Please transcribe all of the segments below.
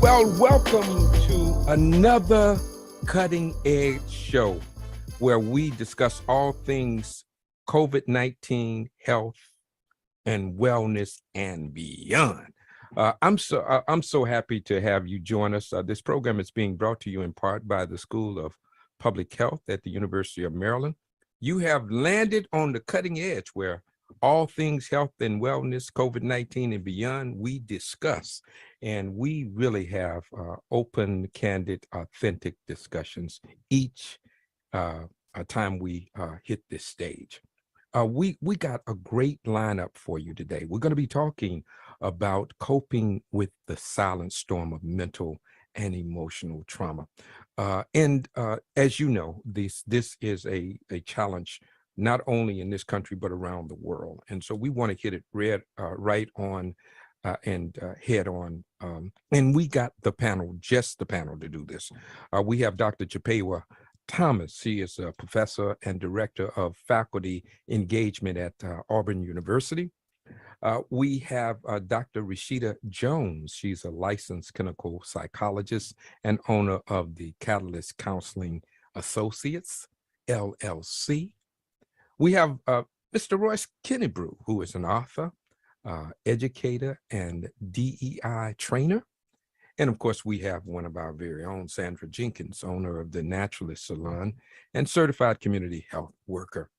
Well, welcome to another Cutting Edge show where we discuss all things COVID-19 health and wellness and beyond. I'm so happy to have you join us. This program is being brought to you in part by the School of Public Health at the University of Maryland. You have landed on the cutting edge where all things health and wellness, COVID-19 and beyond, we discuss. And we really have open, candid, authentic discussions each time we hit this stage. We got a great lineup for you today. We're going to be talking about coping with the silent storm of mental and emotional trauma. And as you know, this is a challenge not only in this country, but around the world. And so we want to hit it right on and head on. And we got just the panel to do this. We have Dr. Chippewa Thomas. He is a professor and director of faculty engagement at Auburn University. We have Dr. Rashida Jones. She's a licensed clinical psychologist and owner of the Catalyst Counseling Associates, LLC. We have Mr. Royce Kennebrew, who is an author, educator, and DEI trainer. And of course, we have one of our very own, Sandra Jenkins, owner of the Naturalist Salon and certified community health worker.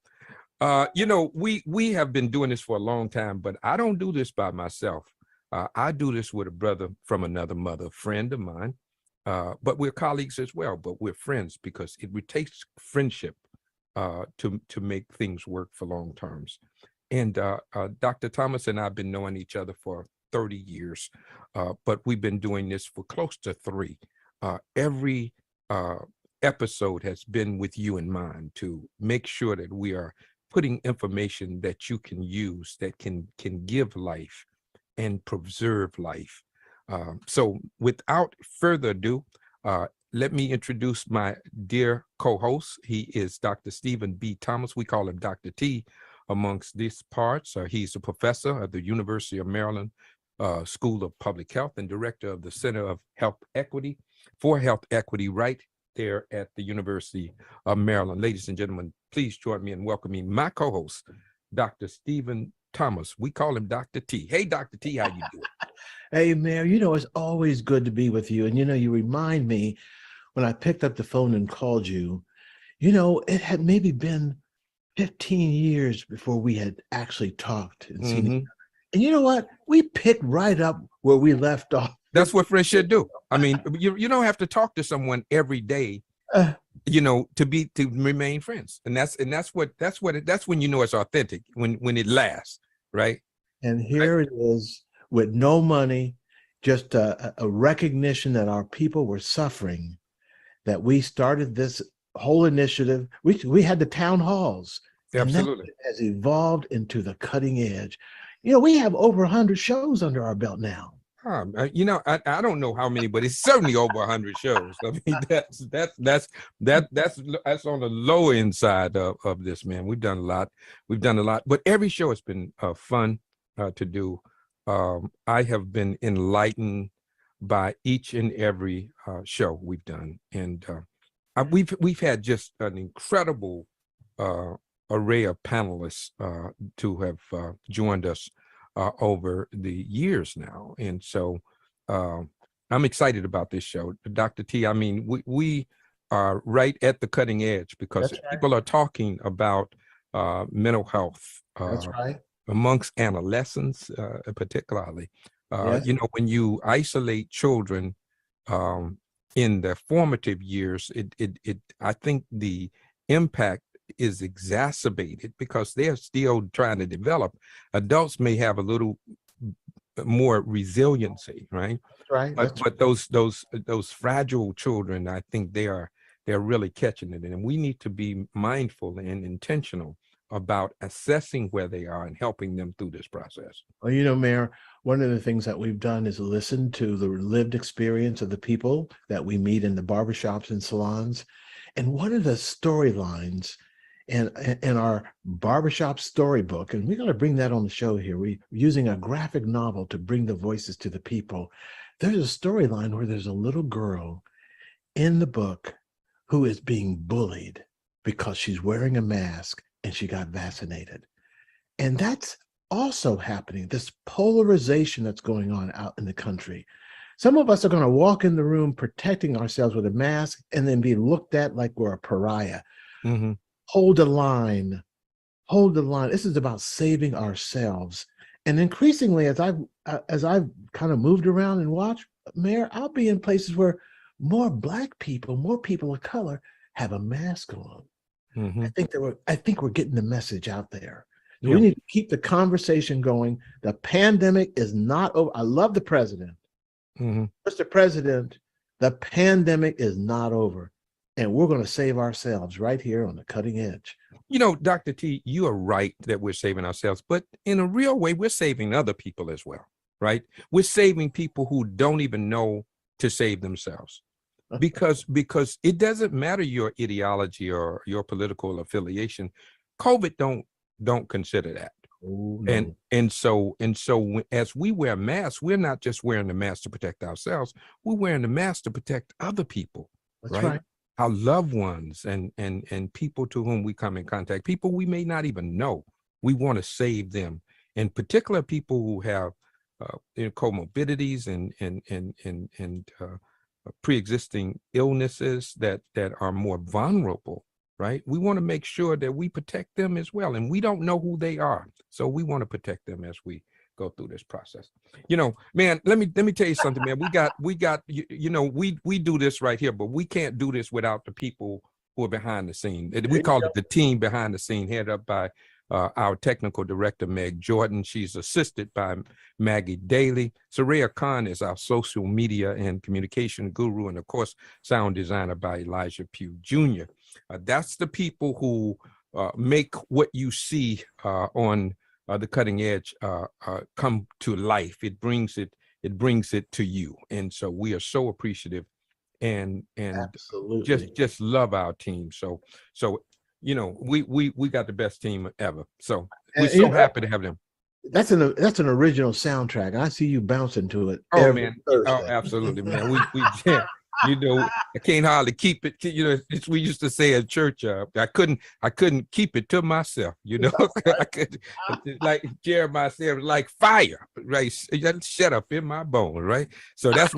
We have been doing this for a long time, but I don't do this by myself. I do this with a brother from another mother, a friend of mine, but we're colleagues as well, but we're friends because it takes friendship to make things work for long terms. And Dr. Thomas and I have been knowing each other for 30 years, but we've been doing this for close to 3. Every episode has been with you in mind to make sure that we are putting information that you can use that can give life and preserve life. So without further ado, let me introduce my dear co-host. He is Dr. Stephen B. Thomas. We call him Dr. T amongst these parts. He's a professor at the University of Maryland School of Public Health and director of the Center of Health Equity right there at the University of Maryland. Ladies and gentlemen, please join me in welcoming my co-host, Dr. Stephen Thomas. We call him Dr. T. Hey, Dr. T, how you doing? Hey, Mayor, it's always good to be with you. And, you remind me when I picked up the phone and called you, it had maybe been 15 years before we had actually talked and seen each other. And you know what? We picked right up where we left off. That's what friends should do. I mean, you don't have to talk to someone every day, to remain friends. And that's when you know it's authentic, when it lasts, right? And here it is with no money, just a recognition that our people were suffering, that we started this whole initiative. We had the town halls. Absolutely. And that has evolved into the cutting edge. We have over 100 shows under our belt now. I don't know how many, but it's certainly over 100 shows. I mean, that's on the low end side of this, man. We've done a lot, but every show has been fun to do. I have been enlightened by each and every show we've done, and we've had just an incredible array of panelists to have joined us over the years now. And so I'm excited about this show. Dr. T, I mean, we are right at the cutting edge because people are talking about mental health amongst adolescents, particularly. When you isolate children in their formative years, I think the impact is exacerbated because they're still trying to develop. Adults may have a little more resiliency, right? Right. But those fragile children, I think they're really catching it, and we need to be mindful and intentional about assessing where they are and helping them through this process. Well, Mayor, one of the things that we've done is listen to the lived experience of the people that we meet in the barbershops and salons. And one of the storylines in our barbershop storybook, and we're going to bring that on the show here. We're using a graphic novel to bring the voices to the people. there's a storyline where there's a little girl in the book who is being bullied because she's wearing a mask and she got vaccinated. And that's also happening, this polarization that's going on out in the country. Some of us are going to walk in the room protecting ourselves with a mask and then be looked at like we're a pariah. Mm-hmm. Hold the line. Hold the line. This is about saving ourselves. And increasingly, as I've kind of moved around and watched, Mayor, I'll be in places where more Black people, more people of color have a mask on. Mm-hmm. I think we're getting the message out there. So Yeah. we need to keep the conversation going. The pandemic is not over. I love the president. Mm-hmm. Mr. President, the pandemic is not over. And we're going to save ourselves right here on the cutting edge. You know, Dr. T, you are right that we're saving ourselves, but in a real way, we're saving other people as well, right? We're saving people who don't even know to save themselves. Because it doesn't matter your ideology or your political affiliation. COVID don't consider that. Oh, no. And so as we wear masks, we're not just wearing the mask to protect ourselves, we're wearing the mask to protect other people. That's right. Our loved ones and people to whom we come in contact, people we may not even know. We want to save them, in particular people who have comorbidities and pre-existing illnesses that are more vulnerable, right? We want to make sure that we protect them as well, and we don't know who they are, so we want to protect them as we go through this process. You know, man, let me tell you something, man. We got we do this right here, but we can't do this without the people who are behind the scene. We call it the team behind the scene, headed up by our technical director, Meg Jordan. She's assisted by Maggie Daly. Saraya Khan is our social media and communication guru, and of course, sound designer by Elijah Pugh Jr. That's the people who make what you see on the cutting edge come to life. It brings it to you, and so we are so appreciative and absolutely just love our team. So you know, we got the best team ever. So we're so happy to have them. That's an original soundtrack. I see you bouncing to it. Oh man, oh absolutely, man. We you know, I can't hardly keep it. You know, it's we used to say at church. I couldn't keep it to myself. You know, I could, like Jeremiah said, like fire, right? Shut up in my bones, right? So that's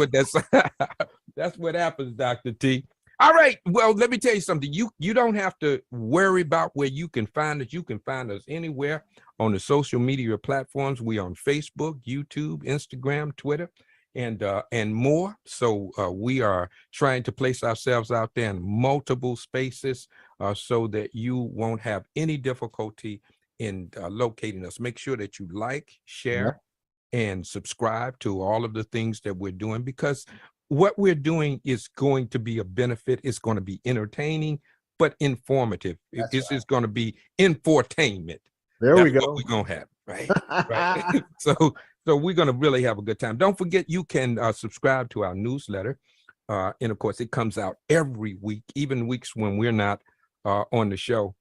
that's what happens, Dr. T. All right. Well, let me tell you something. You don't have to worry about where you can find us. You can find us anywhere on the social media platforms. We on Facebook, YouTube, Instagram, Twitter, and more. So we are trying to place ourselves out there in multiple spaces so that you won't have any difficulty in locating us. Make sure that you like, share, and subscribe to all of the things that we're doing, because what we're doing is going to be a benefit. It's going to be entertaining, but informative. This is going to be infotainment. There we go. What we're going to have, right? Right. So we're going to really have a good time. Don't forget, you can subscribe to our newsletter. And of course, it comes out every week, even weeks when we're not on the show.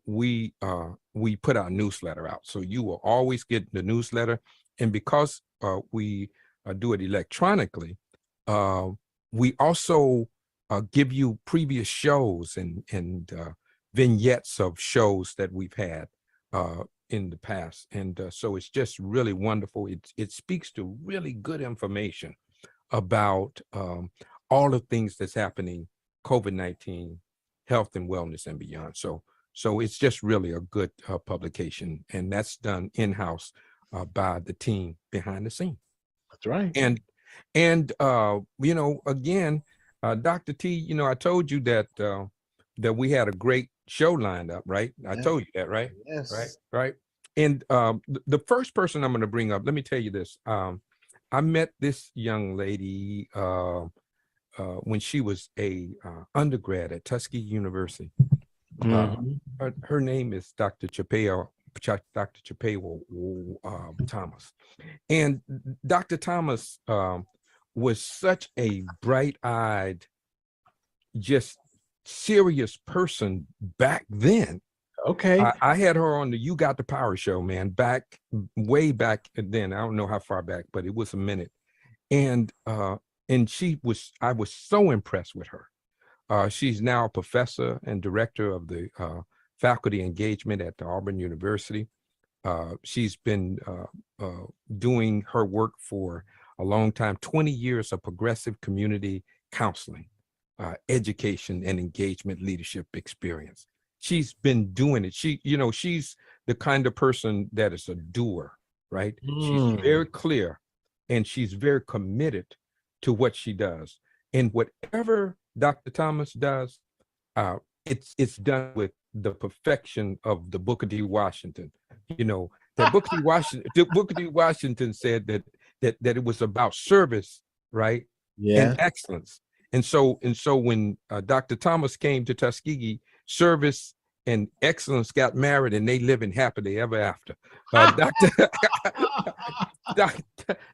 We put our newsletter out. So you will always get the newsletter. And because we do it electronically, we also give you previous shows and vignettes of shows that we've had in the past. And so it's just really wonderful. It speaks to really good information about all the things that's happening, COVID-19, health and wellness and beyond. So it's just really a good publication, and that's done in-house by the team behind the scene. That's right. And you know, again, Dr. T, you know, I told you that that we had a great show lined up, right? I told you that, right? Yes. Right. And the first person I'm going to bring up, let me tell you this. I met this young lady when she was a undergrad at Tuskegee University. Her name is Dr. Chapeo Thomas. And Dr. Thomas was such a bright-eyed, just serious person back then. Okay. I had her on the You Got the Power show, man, way back then. I don't know how far back, but it was a minute. and I was so impressed with her. She's now a professor and director of the faculty engagement at the Auburn University. She's been doing her work for a long time, 20 years of progressive community counseling, education, and engagement leadership experience. She's been doing it. She's the kind of person that is a doer, right? She's very clear and she's very committed to what she does. And whatever Dr. Thomas does, it's done with the perfection of the Booker T. Washington. That Booker T. Washington said that it was about service, right? Yeah. And excellence. And so when Dr. Thomas came to Tuskegee, service and excellence got married, and they live in happily ever after.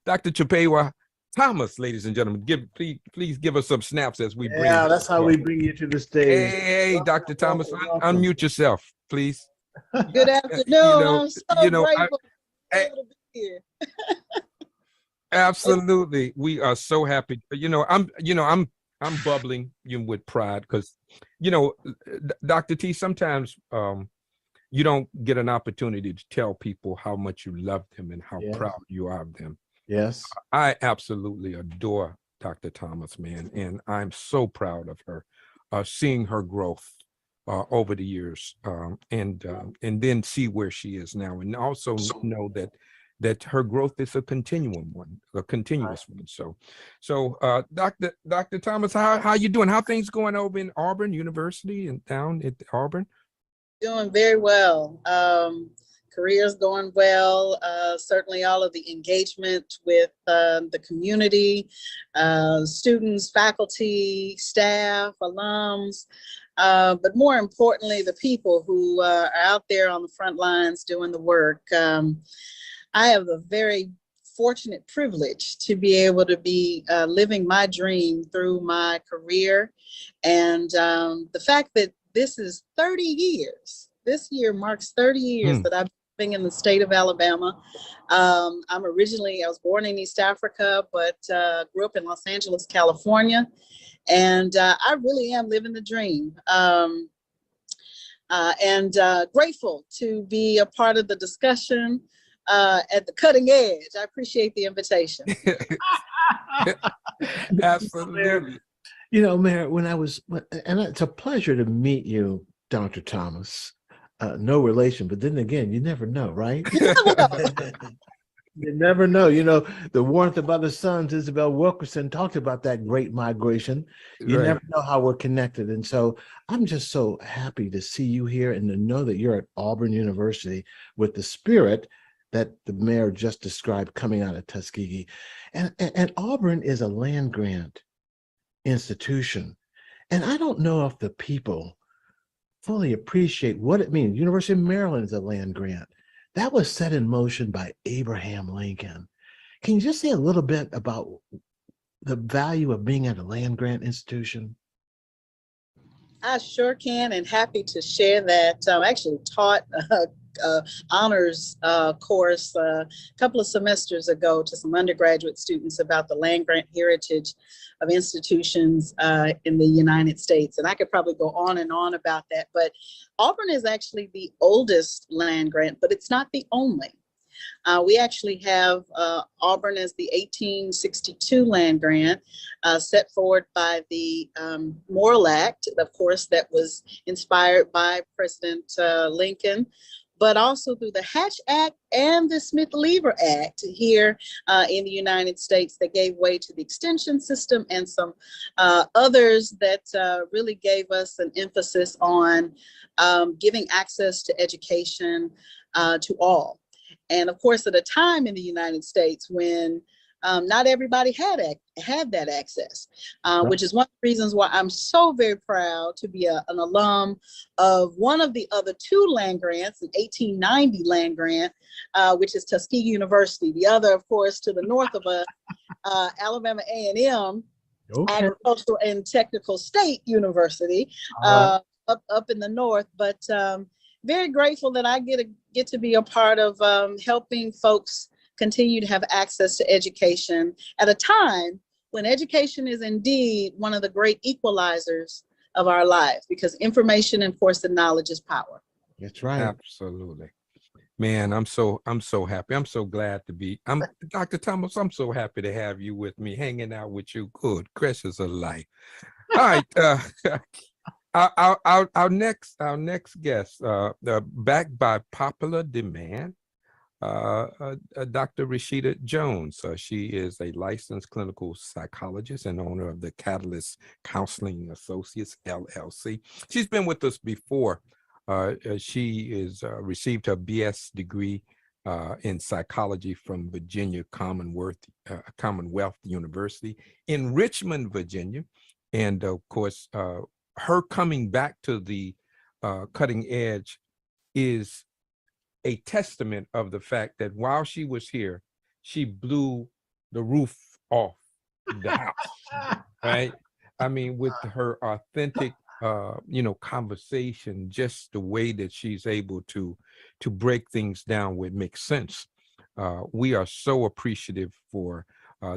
Dr. Chippewa Thomas, ladies and gentlemen, please give us some snaps as we bring. Yeah, that's how we bring you to the stage. Hey, Dr. Thomas, unmute yourself, please. Good afternoon. I'm so grateful to be here. Absolutely, we are so happy. I'm bubbling with pride because, Dr. T, sometimes you don't get an opportunity to tell people how much you love them and how proud you are of them. Yes. I absolutely adore Dr. Thomas, man, and I'm so proud of her, seeing her growth over the years, and then see where she is now, and also know that her growth is a continuous one. So, Dr. Thomas, how you doing? How things going over in Auburn University and down at Auburn? Doing very well. Career's going well. Certainly all of the engagement with the community, students, faculty, staff, alums, but more importantly, the people who are out there on the front lines doing the work. I have a very fortunate privilege to be able to be living my dream through my career. And the fact that this is 30 years, this year marks 30 years that I've been in the state of Alabama. I was born in East Africa, but grew up in Los Angeles, California. And I really am living the dream. And grateful to be a part of the discussion at the cutting edge. I appreciate the invitation. Absolutely. Mayor, and it's a pleasure to meet you, Dr. Thomas. No relation, but then again, you never know, right? You never know. The warmth of other suns, Isabel Wilkerson talked about that great migration. You never know how we're connected. And so I'm just so happy to see you here and to know that you're at Auburn University with the spirit that the mayor just described coming out of Tuskegee. And Auburn is a land grant institution. And I don't know if the people fully appreciate what it means. University of Maryland is a land grant. That was set in motion by Abraham Lincoln. Can you just say a little bit about the value of being at a land grant institution? I sure can, and happy to share that. I actually taught honors course a couple of semesters ago to some undergraduate students about the land grant heritage of institutions in the United States. And I could probably go on and on about that, but Auburn is actually the oldest land grant, but it's not the only. We actually have Auburn as the 1862 land grant set forward by the Morrill Act, of course, that was inspired by President Lincoln, but also through the Hatch Act and the Smith-Lever Act here in the United States that gave way to the extension system and some others that really gave us an emphasis on giving access to education to all. And of course, at a time in the United States when not everybody had that access, which is one of the reasons why I'm so very proud to be an alum of one of the other two land grants, an 1890 land grant, which is Tuskegee University. The other, of course, to the north of us, Alabama A&M, Agricultural and Technical State University, up in the north. But very grateful that I get to be a part of helping folks continue to have access to education at a time when education is indeed one of the great equalizers of our lives, because information enforced knowledge is power. That's right. Absolutely. Man, I'm so happy. I'm so glad to be. Dr. Thomas. I'm so happy to have you with me, hanging out with you. Good gracious of life. All right, our next guest, backed by popular demand, Dr. Rashida Jones. She is a licensed clinical psychologist and owner of the Catalyst Counseling Associates LLC. She's been with us before. She is received her BS degree in psychology from Virginia Commonwealth University in Richmond, Virginia. And of course, her coming back to the cutting edge is a testament of the fact that while she was here, she blew the roof off the house, right? I mean, with her authentic conversation, just the way that she's able to break things down where it makes sense. We are so appreciative for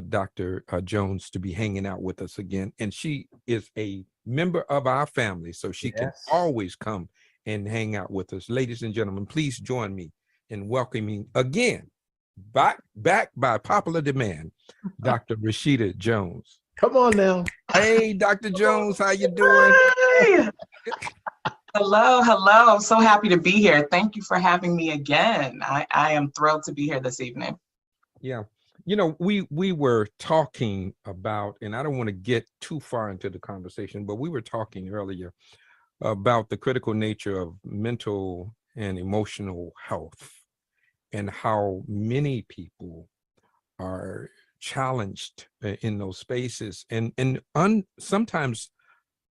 Dr. Jones to be hanging out with us again. And she is a member of our family, so she can always come and hang out with us. Ladies and gentlemen, please join me in welcoming again, back by popular demand, Dr. Rashida Jones. Come on now. Hey, Dr. Jones, how you doing? Hey. Hello. So happy to be here. Thank you for having me again. I am thrilled to be here this evening. Yeah. You know, we were talking about, and I don't want to get too far into the conversation, but we were talking earlier about the critical nature of mental and emotional health and how many people are challenged in those spaces and sometimes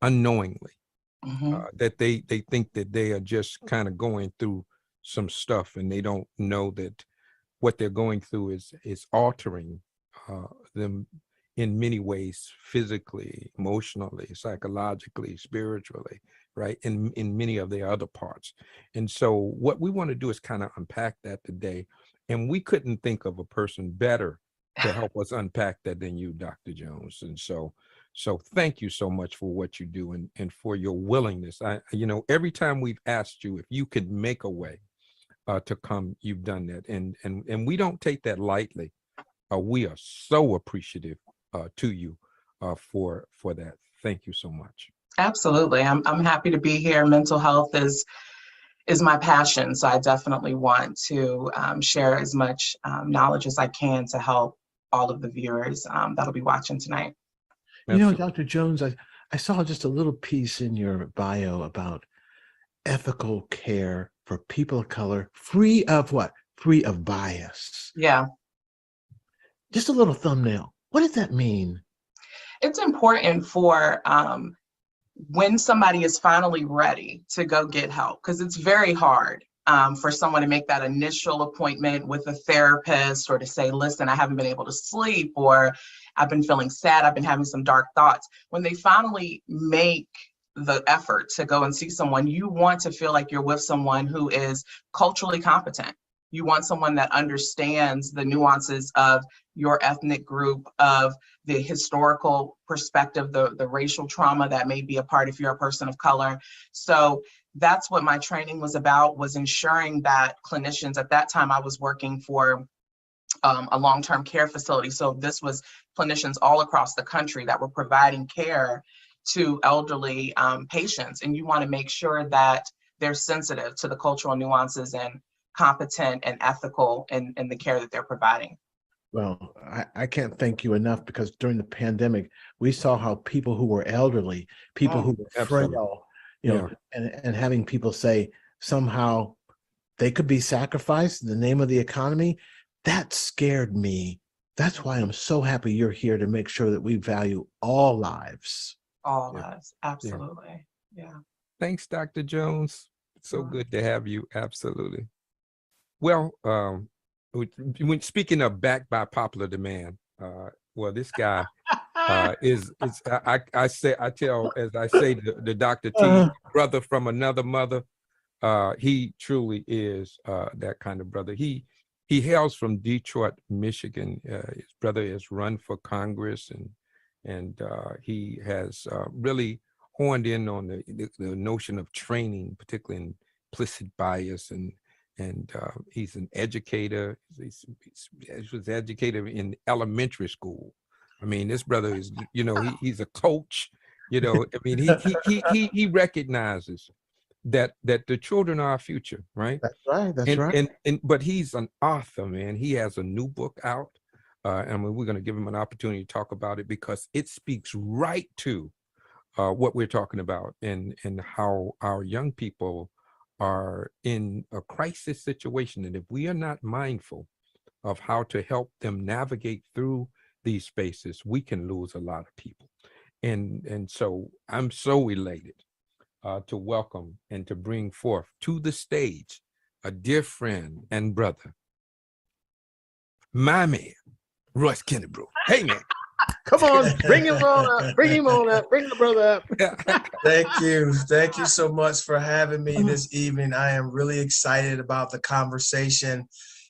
unknowingly, that they think that they are just kind of going through some stuff and they don't know that what they're going through is altering them in many ways, physically, emotionally, psychologically, spiritually, right? In many of their other parts. And so what we want to do is kind of unpack that today. And we couldn't think of a person better to help us unpack that than you, Dr. Jones. And so thank you so much for what you do and for your willingness. Every time we've asked you if you could make a way to come, you've done that. And we don't take that lightly. We are so appreciative to you for that. Thank you so much. Absolutely. I'm happy to be here. Mental health is my passion. So I definitely want to share as much knowledge as I can to help all of the viewers that'll be watching tonight. You know, Dr. Jones, I saw just a little piece in your bio about ethical care for people of color, free of what? Free of bias. Yeah. Just a little thumbnail. What does that mean? It's important for when somebody is finally ready to go get help, because it's very hard for someone to make that initial appointment with a therapist or to say, listen, I haven't been able to sleep, or I've been feeling sad, I've been having some dark thoughts. When they finally make the effort to go and see someone, you want to feel like you're with someone who is culturally competent. You want someone that understands the nuances of your ethnic group, of the historical perspective, the racial trauma that may be a part if you're a person of color. So that's what my training was about, was ensuring that clinicians, at that time I was working for a long-term care facility. So this was clinicians all across the country that were providing care to elderly patients. And you want to make sure that they're sensitive to the cultural nuances and competent and ethical in the care that they're providing. Well, I can't thank you enough, because during the pandemic, we saw how people who were elderly, people who were frail, and having people say somehow they could be sacrificed in the name of the economy, that scared me. That's why I'm so happy you're here to make sure that we value all lives. All lives, absolutely. Yeah. Thanks, Dr. Jones. So good to have you. Absolutely. Well, when speaking of backed by popular demand, this guy I tell the Dr. T, brother from another mother, he truly is that kind of brother. He He hails from Detroit, Michigan. His brother has run for Congress, and he has really honed in on the notion of training, particularly in implicit bias, and he's an educator. He was educated in elementary school. I mean, this brother is, he's a coach. I mean, he recognizes that the children are our future, right? That's right. That's right. But he's an author, man. He has a new book out, and we're going to give him an opportunity to talk about it because it speaks right to what we're talking about and how our young people are in a crisis situation, and if we are not mindful of how to help them navigate through these spaces, we can lose a lot of people. And so I'm so elated to welcome and to bring forth to the stage a dear friend and brother, my man, Royce Kennebrew. Hey, man. Come on, bring him on up. Bring him on up. Bring the brother up. Thank you. Thank you so much for having me this evening. I am really excited about the conversation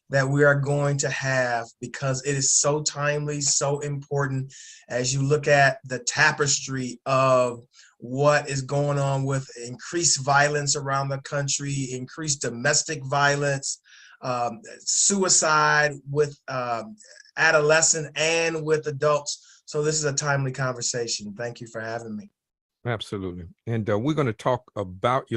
that we are going to have because it is so timely, so important as you look at the tapestry of what is going on with increased violence around the country, increased domestic violence, suicide with adolescent and with adults. So this is a timely conversation. Thank you for having me. Absolutely. And we're going to talk about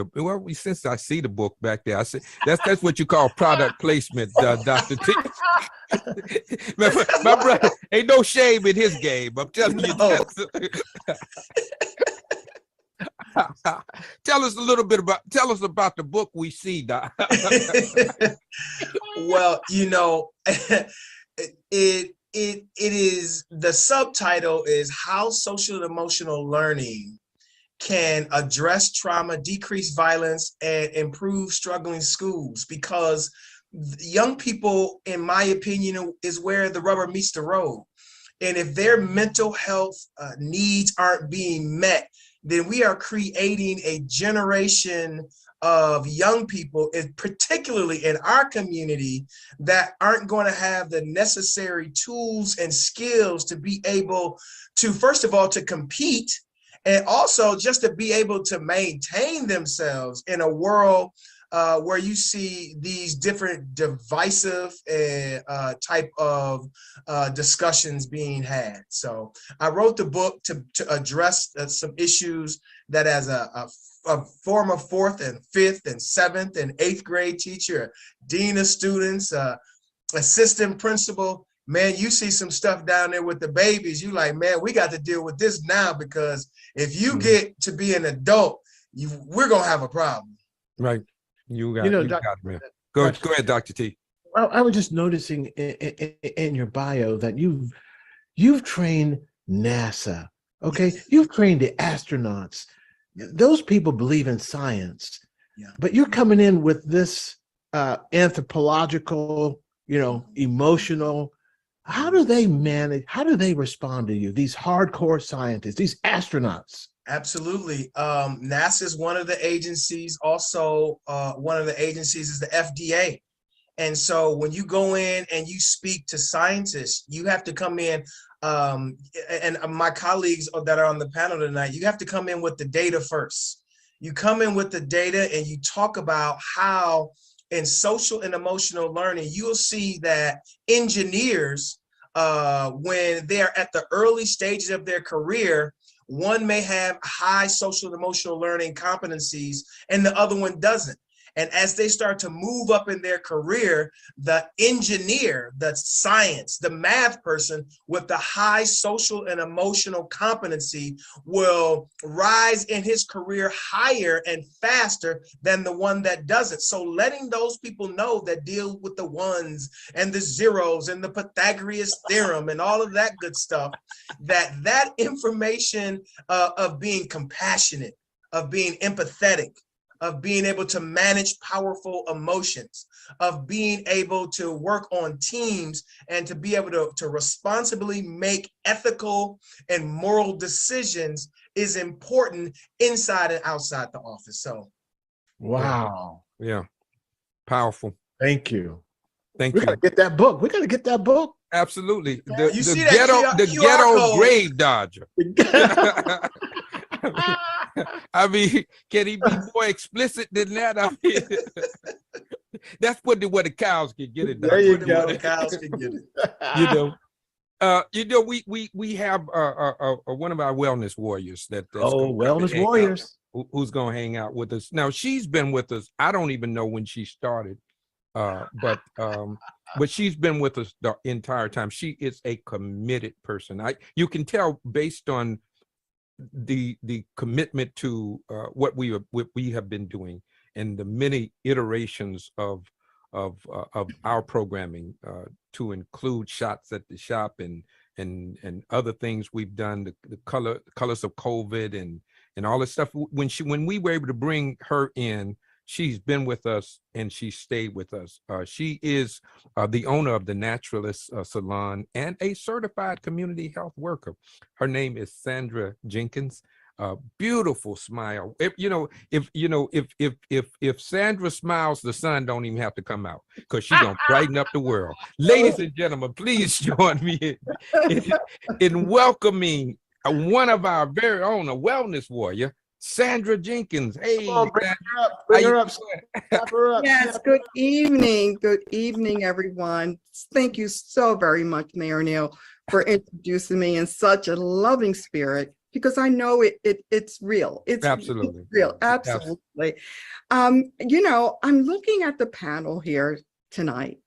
since I see the book back there, I say that's what you call product placement, Dr. T. my brother, ain't no shame in his game. I'm telling you. Tell us about the book we see, Doc. Well, it is, the subtitle is How Social and Emotional Learning Can Address Trauma, Decrease Violence, and Improve Struggling Schools, because young people, in my opinion, is where the rubber meets the road. And if their mental health needs aren't being met, then we are creating a generation of young people, particularly in our community, that aren't going to have the necessary tools and skills to be able to, first of all, to compete, and also just to be able to maintain themselves in a world where you see these different divisive type of discussions being had. So I wrote the book to address some issues that, as a former 4th and 5th and 7th and 8th grade teacher, dean of students, assistant principal, man, you see some stuff down there with the babies. You like, man, we got to deal with this now, because if you get to be an adult, we're going to have a problem. Right. You got it, man. Go ahead, Dr. T. Well, I was just noticing in your bio that you've trained NASA. Okay, you've trained the astronauts. Those people believe in science, but you're coming in with this anthropological, emotional. How do they manage? How do they respond to you? These hardcore scientists, these astronauts. Absolutely. NASA is one of the agencies. Also, one of the agencies is the FDA. And so when you go in and you speak to scientists, you have to come in, and my colleagues that are on the panel tonight, you have to come in with the data first. You come in with the data and you talk about how in social and emotional learning, you'll see that engineers, when they're at the early stages of their career, one may have high social and emotional learning competencies and the other one doesn't. And as they start to move up in their career, the engineer, the science, the math person with the high social and emotional competency will rise in his career higher and faster than the one that doesn't. So letting those people know that deal with the ones and the zeros and the Pythagorean theorem and all of that good stuff, that information of being compassionate, of being empathetic, of being able to manage powerful emotions, of being able to work on teams and to be able to responsibly make ethical and moral decisions is important inside and outside the office. So, wow. Yeah. Powerful. Thank you. Thank We you. gotta get that book. We gotta get that book. Absolutely. You see that The QR ghetto code? grave dodger. I mean, can he be more explicit than that? I mean, that's what where the cows can get it. There you Dr. go. The cows can get it. You know, we have one of our wellness warriors that's Oh, gonna come and wellness hang out, warriors. who's going to hang out with us. Now, she's been with us. I don't even know when she started, but she's been with us the entire time. She is a committed person. You can tell based on the commitment to what we have been doing and the many iterations of our programming to include shots at the shop and other things we've done, the colors of COVID and all this stuff. When we were able to bring her in, she's been with us and she stayed with us. She is the owner of the Naturalist Salon and a certified community health worker. Her name is Sandra Jenkins. Beautiful smile. If Sandra smiles, the sun don't even have to come out because she's gonna brighten up the world. Ladies and gentlemen, please join me in welcoming one of our very own, a wellness warrior, Sandra Jenkins. Hey, Come on, bring Sandra, her up. how Bring you her up. doing? Step her up. Yes, Step good evening. Good evening, everyone. Thank you so very much, Mayor Neal, for introducing me in such a loving spirit, because I know it's real. It's Absolutely. real. Absolutely. You know, I'm looking at the panel here tonight,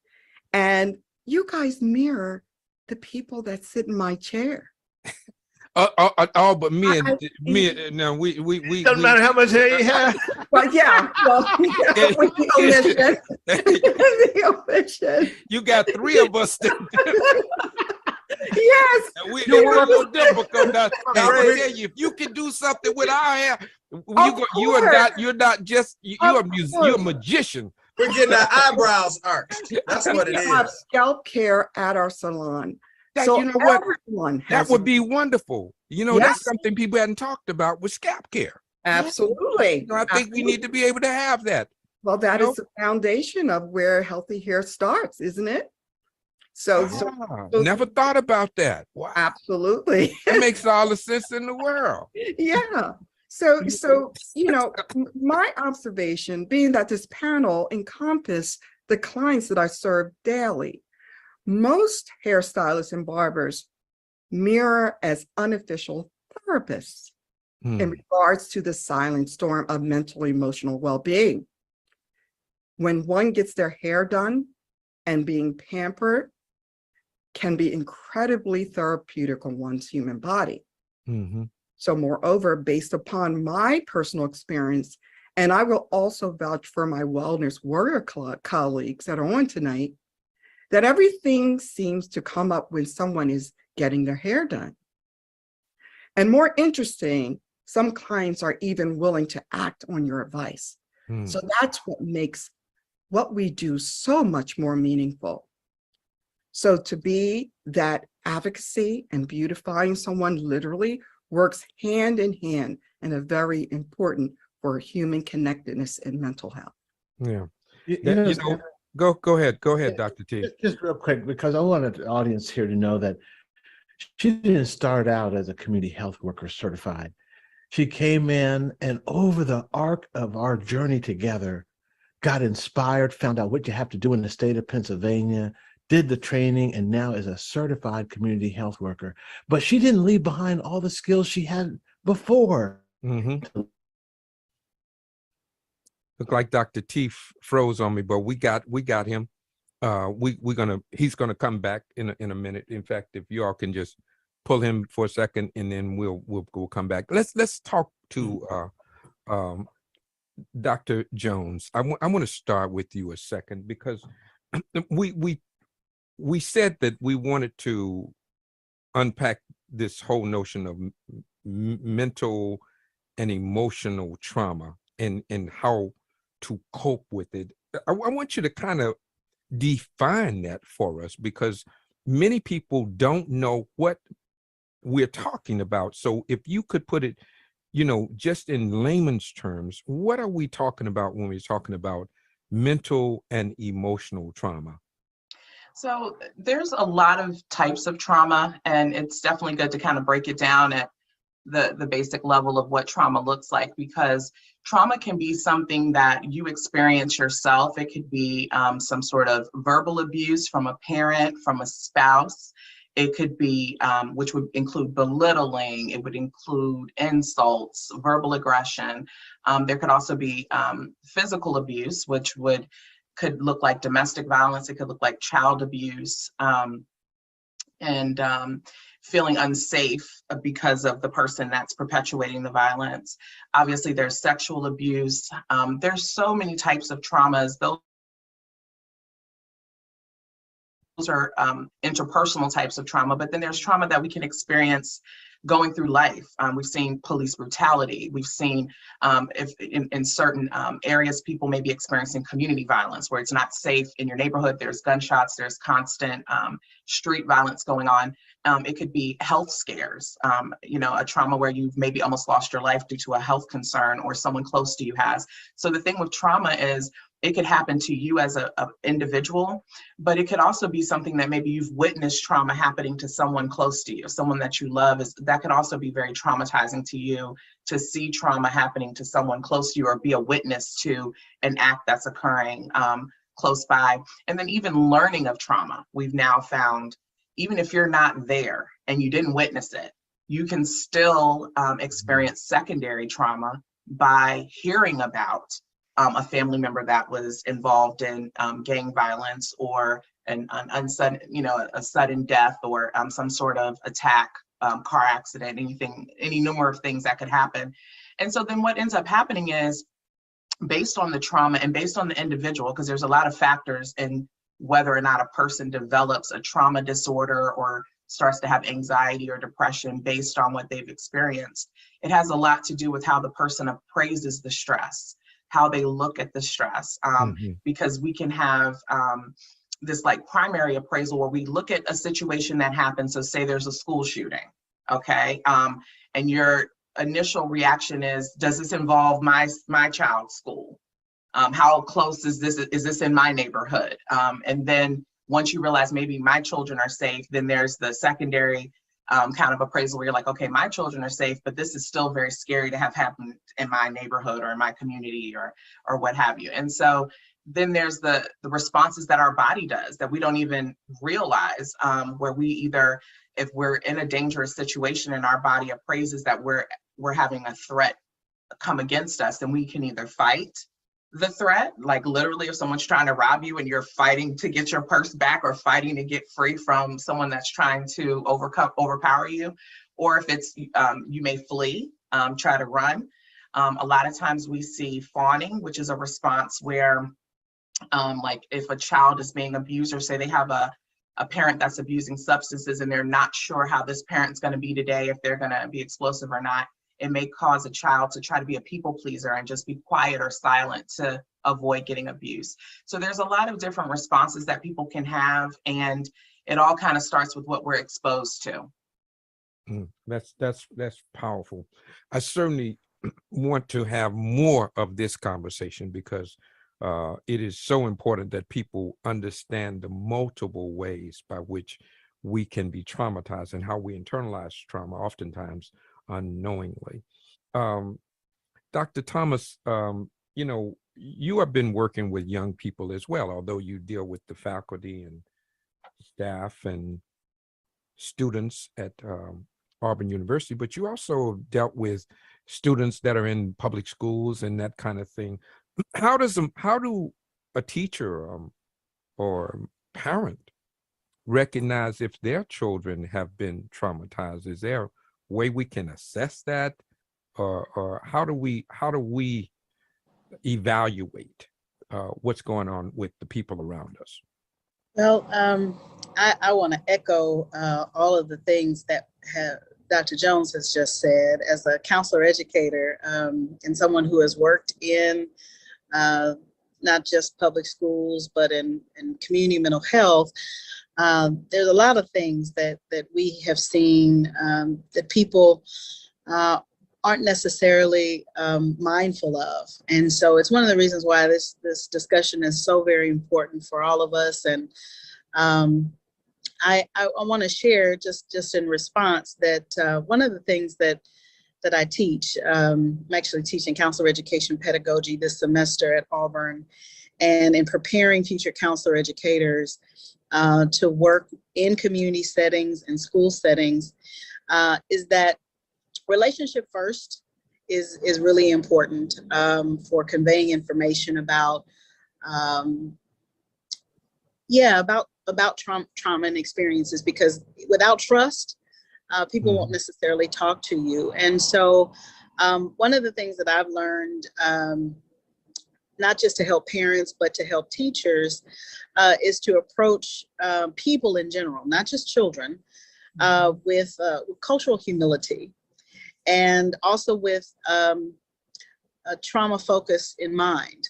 and you guys mirror the people that sit in my chair. All but me and I- me. No, we Doesn't matter how much hair you have. But yeah, well, yeah, with the omission. The omission. You got three of us. Yes. It's a little difficult. Now, I Right. will tell you, if you can do something with our hair, you are course. not. You're not just. You're a course. you're a magician. We're getting our eyebrows arched. That's what it We have is. scalp care at our salon. That, So you know what? everyone That has would it. be wonderful. You know, Yes. that's something people hadn't talked about with scalp care. Absolutely. You know, I think we need to be able to have that. Well, that you is the foundation of where healthy hair starts, isn't it? So Ah, never thought about that. Wow, absolutely. that makes all the sense in the world. Yeah. So, you know, my observation being that this panel encompass the clients that I serve daily, most hairstylists and barbers mirror as unofficial therapists Hmm. in regards to the silent storm of mental emotional well-being. When one gets their hair done and being pampered can be incredibly therapeutic on one's human body. Mhm. So moreover, based upon my personal experience, and I will also vouch for my Wellness Warrior colleagues that are on tonight, that everything seems to come up when someone is getting their hair done. And more interesting, some clients are even willing to act on your advice. Hmm. So that's what makes what we do so much more meaningful. So to be that advocacy and beautifying someone literally works hand in hand and are very important for human connectedness and mental health. Yeah. You That- know, you know, go ahead, Dr. T. just real quick, because I wanted the audience here to know that she didn't start out as a community health worker certified. She came in and over the arc of our journey together, got inspired, found out what you have to do in the state of Pennsylvania, did the training, and now is a certified community health worker. But she didn't leave behind all the skills she had before. Mhm. Look like Dr. T froze on me, but we got him. He's gonna come back in a minute. In fact, if you all can just pull him for a second, and then we'll come back. Let's talk to Dr. Jones. I want to start with you a second, because we said that we wanted to unpack this whole notion of mental and emotional trauma and how to cope with it. I want you to kind of define that for us, because many people don't know what we're talking about. So if you could put it, you know, just in layman's terms, what are we talking about when we're talking about mental and emotional trauma? So there's a lot of types of trauma, and it's definitely good to kind of break it down at the basic level of what trauma looks like, because trauma can be something that you experience yourself. It could be some sort of verbal abuse from a parent, from a spouse. It could be, which would include belittling. It would include insults, verbal aggression. There could also be physical abuse, which could look like domestic violence. It could look like child abuse, and feeling unsafe because of the person that's perpetuating the violence. Obviously, there's sexual abuse. There's so many types of traumas. Those are interpersonal types of trauma, but then there's trauma that we can experience going through life. We've seen police brutality. We've seen if in certain areas, people may be experiencing community violence where it's not safe in your neighborhood. There's gunshots, there's constant street violence going on. It could be health scares, a trauma where you've maybe almost lost your life due to a health concern or someone close to you has. So the thing with trauma is it could happen to you as an individual, but it could also be something that maybe you've witnessed trauma happening to someone close to you, someone that you love. That could also be very traumatizing to you, to see trauma happening to someone close to you or be a witness to an act that's occurring close by. And then even learning of trauma, we've now found, even if you're not there and you didn't witness it, you can still experience secondary trauma by hearing about a family member that was involved in gang violence, or a sudden death, or some sort of attack, car accident, any number of things that could happen. And so then what ends up happening is, based on the trauma and based on the individual, because there's a lot of factors in whether or not a person develops a trauma disorder or starts to have anxiety or depression based on what they've experienced. It has a lot to do with how the person appraises the stress, how they look at the stress, because we can have this like primary appraisal where we look at a situation that happens. So say there's a school shooting, okay? And your initial reaction is, does this involve my child's school? How close is this in my neighborhood? And then once you realize maybe my children are safe, then there's the secondary kind of appraisal where you're like, okay, my children are safe, but this is still very scary to have happened in my neighborhood or in my community or what have you. And so then there's the responses that our body does that we don't even realize, where we either, if we're in a dangerous situation and our body appraises that we're having a threat come against us, then we can either fight the threat, like literally if someone's trying to rob you and you're fighting to get your purse back or fighting to get free from someone that's trying to overpower you, or if it's you may flee, try to run. A lot of times we see fawning, which is a response where like if a child is being abused, or say they have a parent that's abusing substances and they're not sure how this parent's going to be today, if they're going to be explosive or not, it may cause a child to try to be a people pleaser and just be quiet or silent to avoid getting abused. So there's a lot of different responses that people can have, and it all kind of starts with what we're exposed to. That's powerful. I certainly want to have more of this conversation, because it is so important that people understand the multiple ways by which we can be traumatized and how we internalize trauma, oftentimes unknowingly. Dr. Thomas, you have been working with young people as well, although you deal with the faculty and staff and students at Auburn University, but you also dealt with students that are in public schools and that kind of thing. How do a teacher or parent recognize if their children have been traumatized? Is there a way we can assess that, or how do we evaluate what's going on with the people around us? Well, I want to echo all of the things that Dr. Jones has just said. As a counselor educator and someone who has worked in not just public schools, but in community mental health, there's a lot of things that we have seen that people aren't necessarily mindful of. And so it's one of the reasons why this discussion is so very important for all of us. And I want to share just in response that one of the things that I teach, I'm actually teaching counselor education pedagogy this semester at Auburn, and in preparing future counselor educators to work in community settings and school settings, is that relationship first is really important for conveying information about trauma and experiences, because without trust, people won't necessarily talk to you. And so one of the things that I've learned, not just to help parents, but to help teachers, is to approach people in general, not just children, with cultural humility, and also with a trauma focus in mind.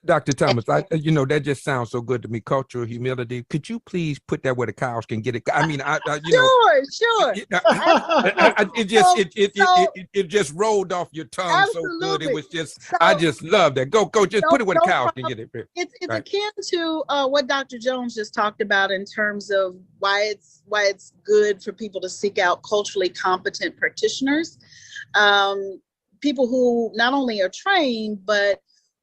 Dr. Thomas, that just sounds so good to me. Cultural humility. Could you please put that where the cows can get it? I mean, Sure. It just rolled off your tongue so good. It Absolutely. was just, I just love that. Go, just put it where the cows can get it. It's Right. akin to what Dr. Jones just talked about in terms of why it's good for people to seek out culturally competent practitioners, people who not only are trained, but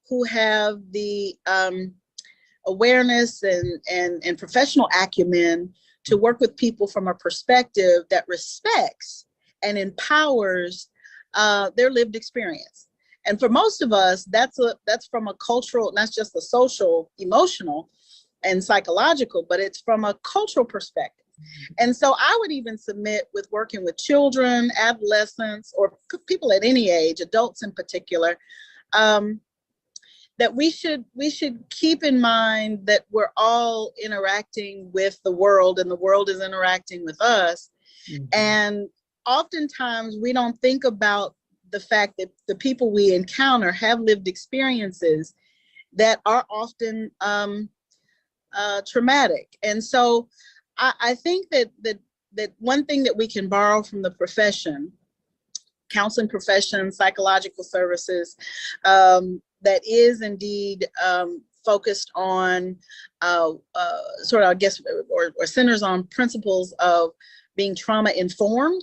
who have the awareness and professional acumen to work with people from a perspective that respects and empowers their lived experience. And for most of us, that's from a cultural, not just a social, emotional, and psychological, but it's from a cultural perspective. And so I would even submit, with working with children, adolescents, or people at any age, adults in particular, that we should keep in mind that we're all interacting with the world, and the world is interacting with us. Mm-hmm. And oftentimes we don't think about the fact that the people we encounter have lived experiences that are often traumatic. And so I think that one thing that we can borrow from the profession, counseling profession, psychological services, that is indeed focused on sort of, I guess, or centers on principles of being trauma informed,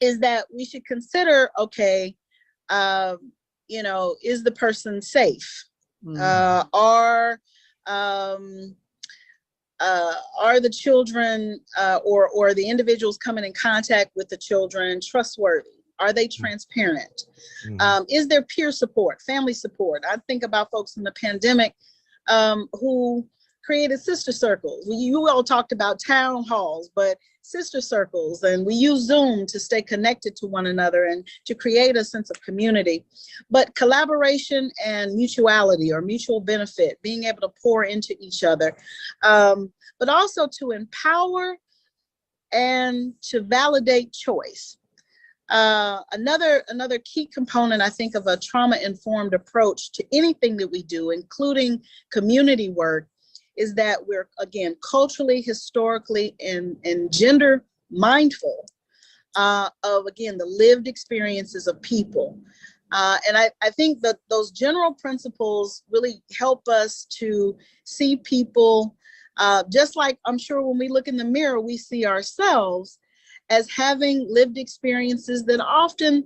is that we should consider, okay, is the person safe? Are the children or the individuals coming in contact with the children trustworthy? Are they transparent? Mm-hmm. Is there peer support, family support? I think about folks in the pandemic who created sister circles. You all talked about town halls, but sister circles, and we use Zoom to stay connected to one another and to create a sense of community. But collaboration and mutuality, or mutual benefit, being able to pour into each other, but also to empower and to validate choice. Another key component, I think, of a trauma-informed approach to anything that we do, including community work, is that we're, again, culturally, historically, and gender mindful of, again, the lived experiences of people. And I think that those general principles really help us to see people, just like I'm sure when we look in the mirror, we see ourselves as having lived experiences that often,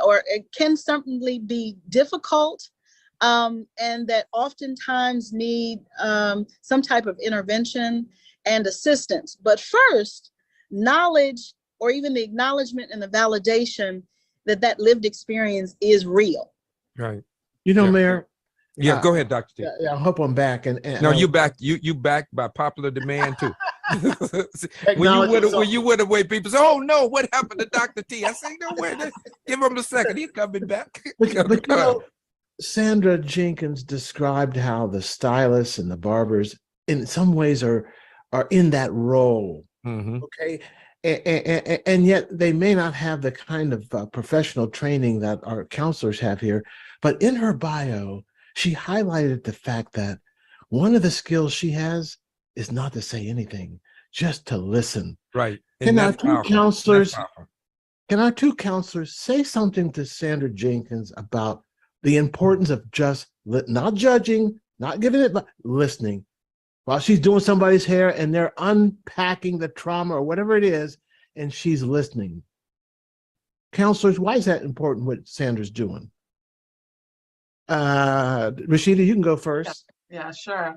or it can certainly be difficult, and that oftentimes need some type of intervention and assistance. But first, knowledge, or even the acknowledgement and the validation that lived experience is real. Right. Mayor. Yeah, go ahead, Dr. T. Yeah, I hope I'm back. And no, you back. You back by popular demand too. when you went away, people say, "Oh no, what happened to Dr. T?" I say, "No, wait, give him a second. He's coming back." But Sandra Jenkins described how the stylists and the barbers, in some ways, are in that role. Mm-hmm. Okay. And yet they may not have the kind of professional training that our counselors have here. But in her bio, she highlighted the fact that one of the skills she has is not to say anything, just to listen. Right. Can our two counselors say something to Sandra Jenkins about the importance of just not judging, not giving it, but listening? while she's doing somebody's hair and they're unpacking the trauma or whatever it is, and she's listening. Counselors, why is that important what Sandra's doing? Rashida, you can go first. Yeah, sure.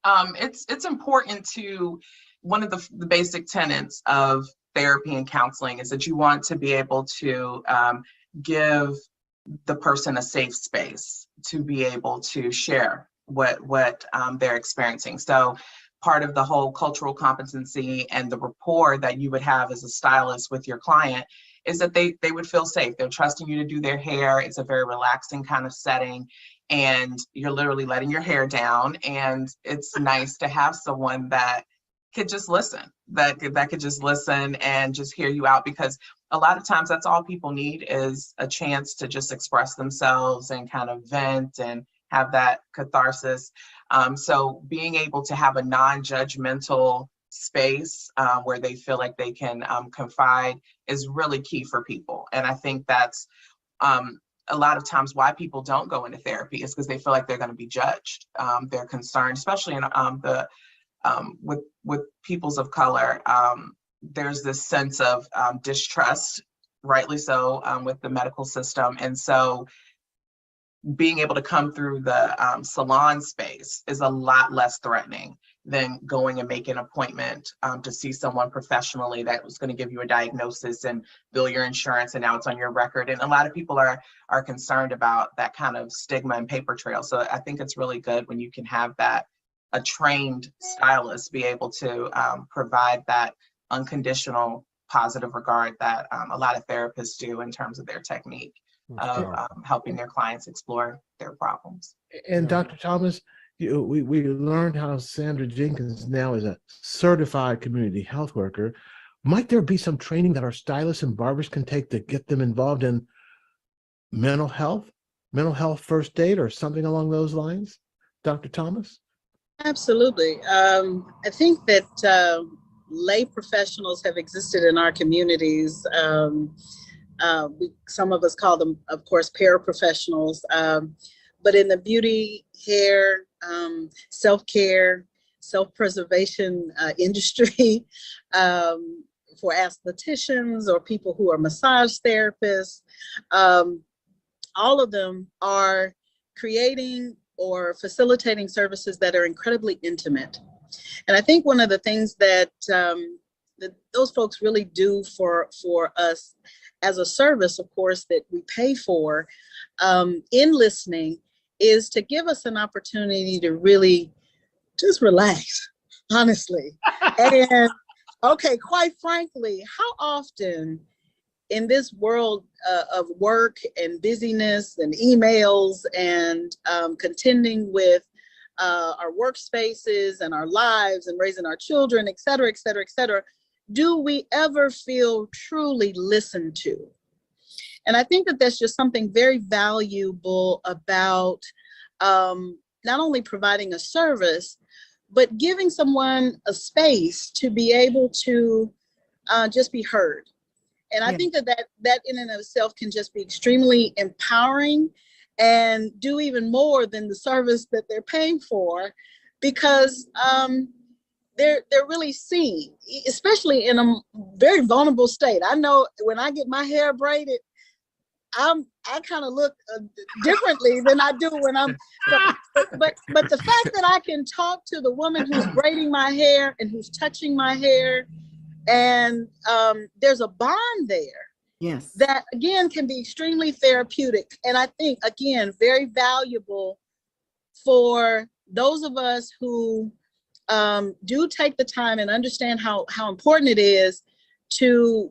It's important to, one of the basic tenets of therapy and counseling is that you want to be able to give the person a safe space to be able to share what they're experiencing. So part of the whole cultural competency and the rapport that you would have as a stylist with your client is that they would feel safe. They're trusting you to do their hair. It's a very relaxing kind of setting, and you're literally letting your hair down. And it's nice to have someone that could just listen, that could just listen and just hear you out, because a lot of times that's all people need is a chance to just express themselves and kind of vent and have that catharsis. So being able to have a non-judgmental space where they feel like they can confide is really key for people. And I think that's a lot of times why people don't go into therapy is because they feel like they're going to be judged. They're concerned, especially in with peoples of color. There's this sense of distrust, rightly so, with the medical system. And so being able to come through the salon space is a lot less threatening than going and making an appointment to see someone professionally that was going to give you a diagnosis and bill your insurance, and now it's on your record. And a lot of people are concerned about that kind of stigma and paper trail. So I think it's really good when you can have that, a trained stylist be able to provide that unconditional positive regard that a lot of therapists do in terms of their technique of helping their clients explore their problems. And Dr. Thomas, we learned how Sandra Jenkins now is a certified community health worker. Might there be some training that our stylists and barbers can take to get them involved in mental health first aid, or something along those lines, Dr. Thomas? Absolutely. I think that lay professionals have existed in our communities. Some of us call them, of course, paraprofessionals. But in the beauty, hair, self-care, self-preservation industry, for aestheticians or people who are massage therapists, all of them are creating or facilitating services that are incredibly intimate. And I think one of the things that, that those folks really do for us as a service, of course, that we pay for in listening, is to give us an opportunity to really just relax, honestly. And okay, quite frankly, how often in this world of work and busyness and emails and contending with our workspaces and our lives and raising our children, et cetera, et cetera, et cetera, do we ever feel truly listened to? And I think that that's just something very valuable about not only providing a service, but giving someone a space to be able to just be heard. And I think that in and of itself can just be extremely empowering and do even more than the service that they're paying for, because they're really seen, especially in a very vulnerable state. I know when I get my hair braided, I kind of look differently than I do when I'm, but the fact that I can talk to the woman who's braiding my hair and who's touching my hair, and there's a bond there. Yes. That again can be extremely therapeutic. And I think, again, very valuable for those of us who do take the time and understand how important it is to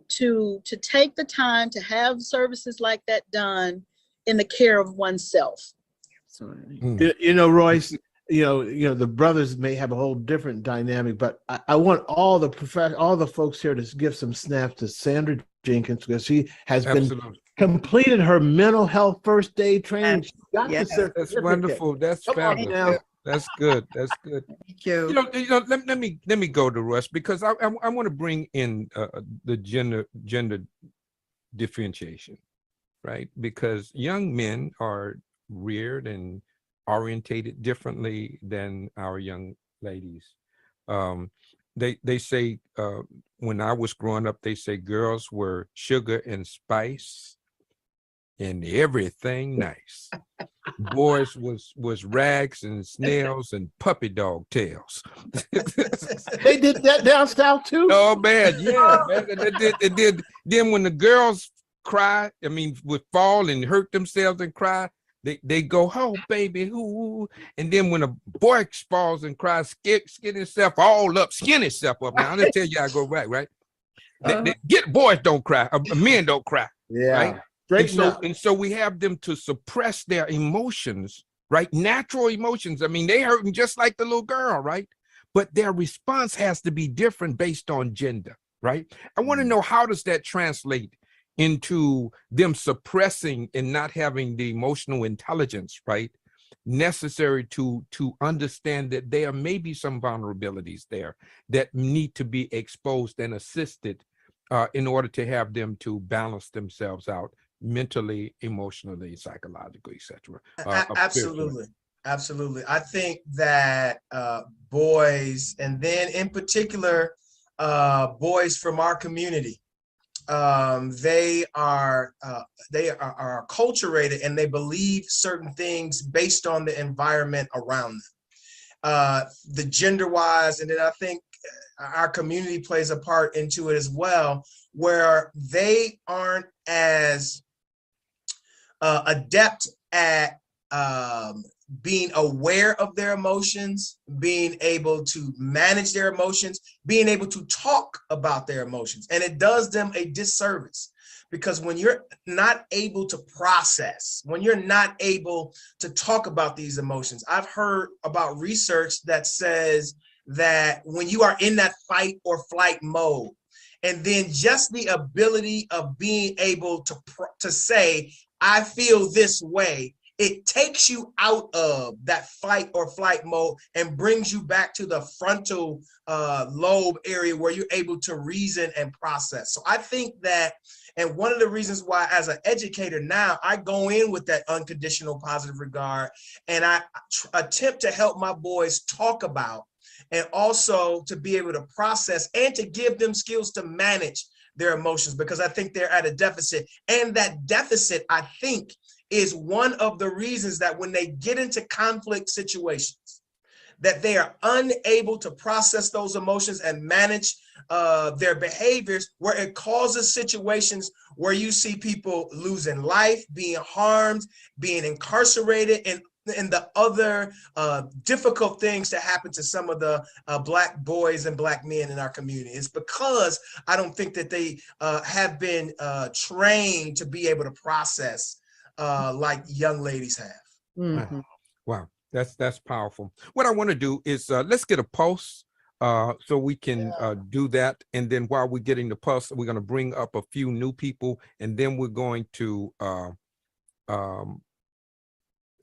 take the time to have services like that done in the care of oneself. Absolutely. You know, Royce, you know, the brothers may have a whole different dynamic, but I want all the folks here to give some snaps to Sandra Jenkins, because she has been completed her mental health first aid training. She got the certificate. That's wonderful. That's fabulous. That's good. That's good. Thank you. You know. Let me go to Russ, because I want to bring in the gender differentiation, right? Because young men are reared and orientated differently than our young ladies. They say when I was growing up, they say girls were sugar and spice and everything nice. Boys was rags and snails and puppy dog tails. They did that down south too. Oh man, yeah, man. Then when the girls cry, I mean, would fall and hurt themselves and cry, they go, oh baby, who? And then when a boy falls and cries, skin himself all up, skin himself up. Now I'm gonna tell you, I go back, right? Get boys don't cry, men don't cry. Yeah. Right? And so we have them to suppress their emotions, right? Natural emotions. I mean, they hurting just like the little girl, right? But their response has to be different based on gender, right? I want to know, how does that translate into them suppressing and not having the emotional intelligence, right, necessary to understand that there may be some vulnerabilities there that need to be exposed and assisted in order to have them to balance themselves out mentally, emotionally, psychologically, etc. Absolutely. I think that boys, and then in particular boys from our community, they are acculturated, and they believe certain things based on the environment around them, the gender wise. And then I think our community plays a part into it as well, where they aren't as adept at being aware of their emotions, being able to manage their emotions, being able to talk about their emotions. And it does them a disservice, because when you're not able to process, when you're not able to talk about these emotions, I've heard about research that says that when you are in that fight or flight mode, and then just the ability of being able to say, I feel this way, it takes you out of that fight or flight mode and brings you back to the frontal lobe area where you're able to reason and process. So I think that, and one of the reasons why as an educator now, I go in with that unconditional positive regard, and I attempt to help my boys talk about, and also to be able to process and to give them skills to manage their emotions, because I think they're at a deficit. And that deficit, I think, is one of the reasons that when they get into conflict situations, that they are unable to process those emotions and manage their behaviors, where it causes situations where you see people losing life, being harmed, being incarcerated, and the other difficult things that happen to some of the Black boys and Black men in our community. It's because I don't think that they have been trained to be able to process like young ladies have. Mhm. Wow, that's powerful. What I want to do is let's get a pulse so we can do that. And then while we're getting the pulse, we're going to bring up a few new people, and then we're going to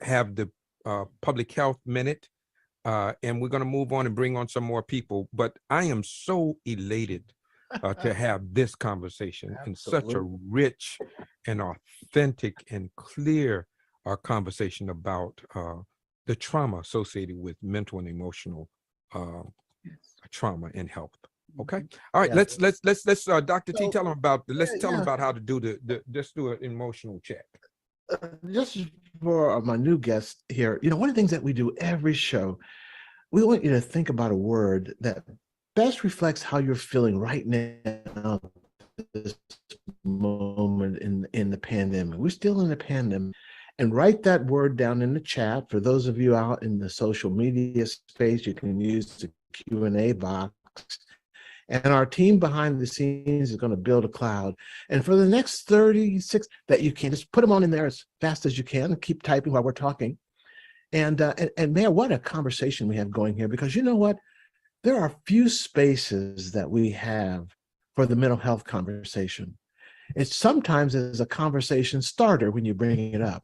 have the public health minute, and we're going to move on and bring on some more people. But I am so elated to have this conversation in such a rich and authentic and clear conversation about the trauma associated with mental and emotional trauma and health. Okay. All right. Let's Dr. T, tell them about tell them about how to do let's do an emotional check. Just for my new guests here, one of the things that we do every show, we want you to think about a word that best reflects how you're feeling right now, this moment in the pandemic. We're still in the pandemic. And write that word down in the chat. For those of you out in the social media space, you can use the Q&A box. And our team behind the scenes is going to build a cloud. And for the next 36 that you can, just put them on in there as fast as you can and keep typing while we're talking. And man, what a conversation we have going here, because you know what? There are few spaces that we have for the mental health conversation. It's sometimes as a conversation starter when you bring it up.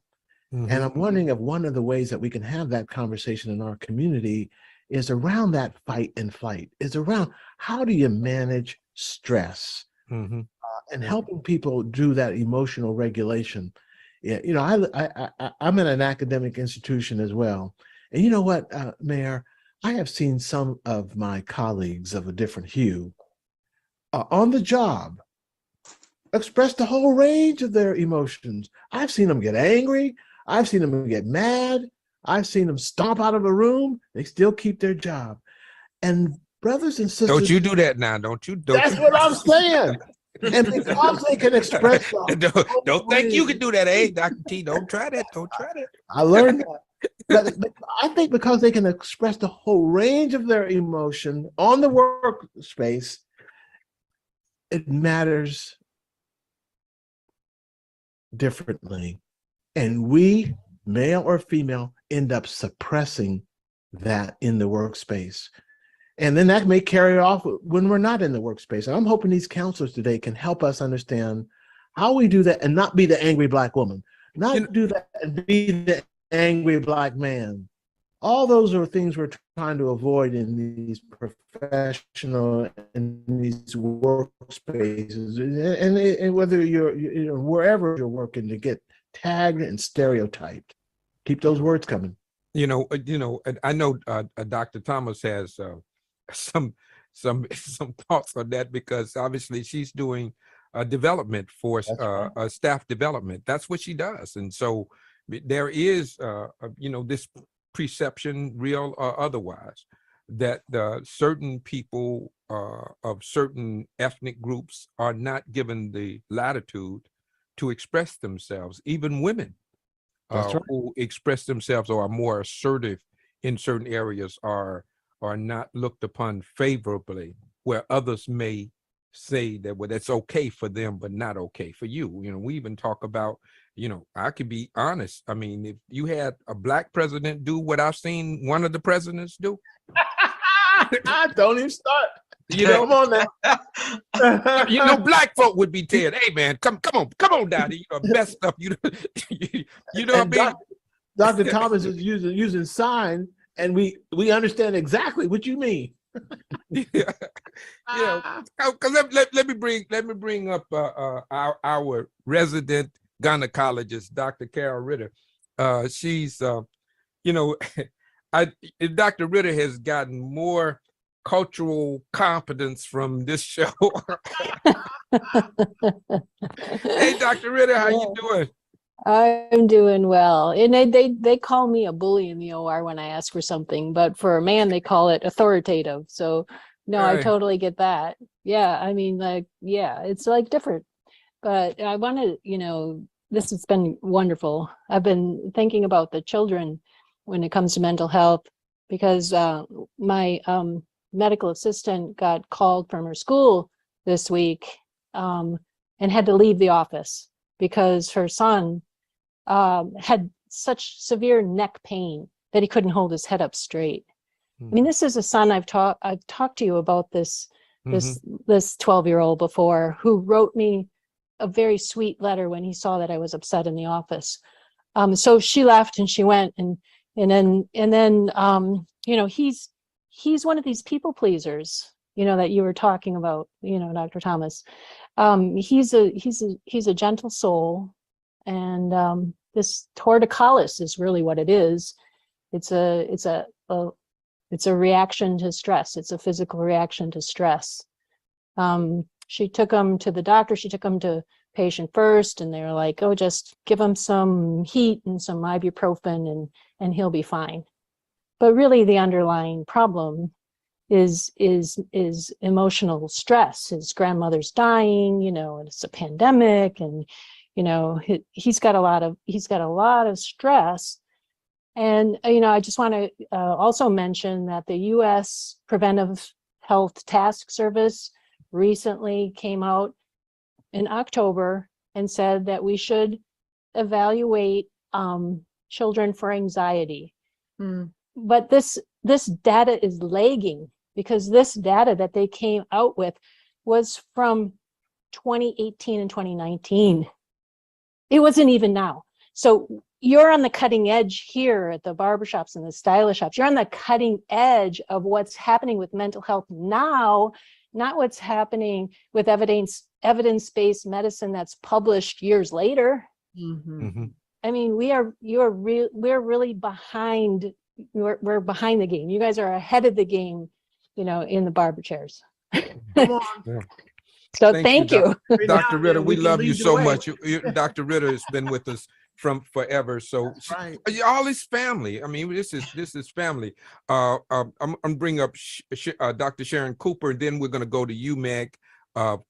Mm-hmm. And I'm wondering if one of the ways that we can have that conversation in our community is around that fight and flight, is around how do you manage stress, mm-hmm. And helping people do that emotional regulation. Yeah, I'm in an academic institution as well. And you know what, Mayor, I have seen some of my colleagues of a different hue on the job express the whole range of their emotions. I've seen them get angry. I've seen them get mad. I've seen them stomp out of a room. They still keep their job. And brothers and sisters, Don't you do that now. Don't you? that's what I'm saying. And because they can express don't think you can do that, eh, Dr. T? Don't try that. Don't try that. I learned that. But I think because they can express the whole range of their emotion on the workspace, it matters differently. And we, male or female, end up suppressing that in the workspace. And then that may carry off when we're not in the workspace. And I'm hoping these counselors today can help us understand how we do that and not be the angry Black woman, not do that and be the angry Black man. All those are things we're trying to avoid in these professional and these workspaces, and whether you're wherever you're working, to get tagged and stereotyped. Keep those words coming. I know Dr. Thomas has some thoughts on that, because obviously she's doing development for staff development. That's what she does, and so there is this perception, real or otherwise, that certain people of certain ethnic groups are not given the latitude to express themselves. Even women who express themselves or are more assertive in certain areas are not looked upon favorably, where others may say that, well, that's okay for them, but not okay for you. We even talk about, I could be honest. I mean, if you had a Black president do what I've seen one of the presidents do. Don't even start. Come on now. Black folk would be telling, hey man, come on down here. Best stuff. You know what I mean? Dr. Thomas is using sign, and we understand exactly what you mean. Because let me bring up our resident gynecologist, Dr. Carol Ritter. She's Dr. Ritter has gotten more cultural competence from this show. Hey, Dr. Ritter, how you doing? I'm doing well. And they call me a bully in the OR when I ask for something, but for a man, they call it authoritative. So no, Right. I totally get that. Yeah. I mean, it's like different, but I want to, this has been wonderful. I've been thinking about the children when it comes to mental health, because my medical assistant got called from her school this week and had to leave the office because her son had such severe neck pain that he couldn't hold his head up straight. I mean, this is a son I've talked to you about this 12-year-old before, who wrote me a very sweet letter when he saw that I was upset in the office. So she left and she went, and then he's one of these people pleasers, that you were talking about, Dr. Thomas. He's a gentle soul, and this torticollis is really what it is. It's a reaction to stress. It's a physical reaction to stress. She took him to the doctor. She took him to patient first, and they were like, "Oh, just give him some heat and some ibuprofen, and he'll be fine." But really, the underlying problem is emotional stress. His grandmother's dying, and it's a pandemic, and he's got a lot of stress. And I just want to also mention that the U.S. Preventive Health Task Service recently came out in October and said that we should evaluate children for anxiety. But this data is lagging, because this data that they came out with was from 2018 and 2019. It wasn't even now. So you're on the cutting edge here at the barbershops and the stylist shops. You're on the cutting edge of what's happening with mental health now, not what's happening with evidence-based medicine that's published years later. I mean, we're really behind, we're behind the game. You guys are ahead of the game, you know, in the barber chairs. Come on. So Thank you, thank you. Every now Dr. and Ritter, then we can love you lead the so way. much. Dr. Ritter has been with us from forever. So Right. all his family. I mean, this is family. I'm bring up Dr. Sharon Cooper, and then we're going to go to you, Meg,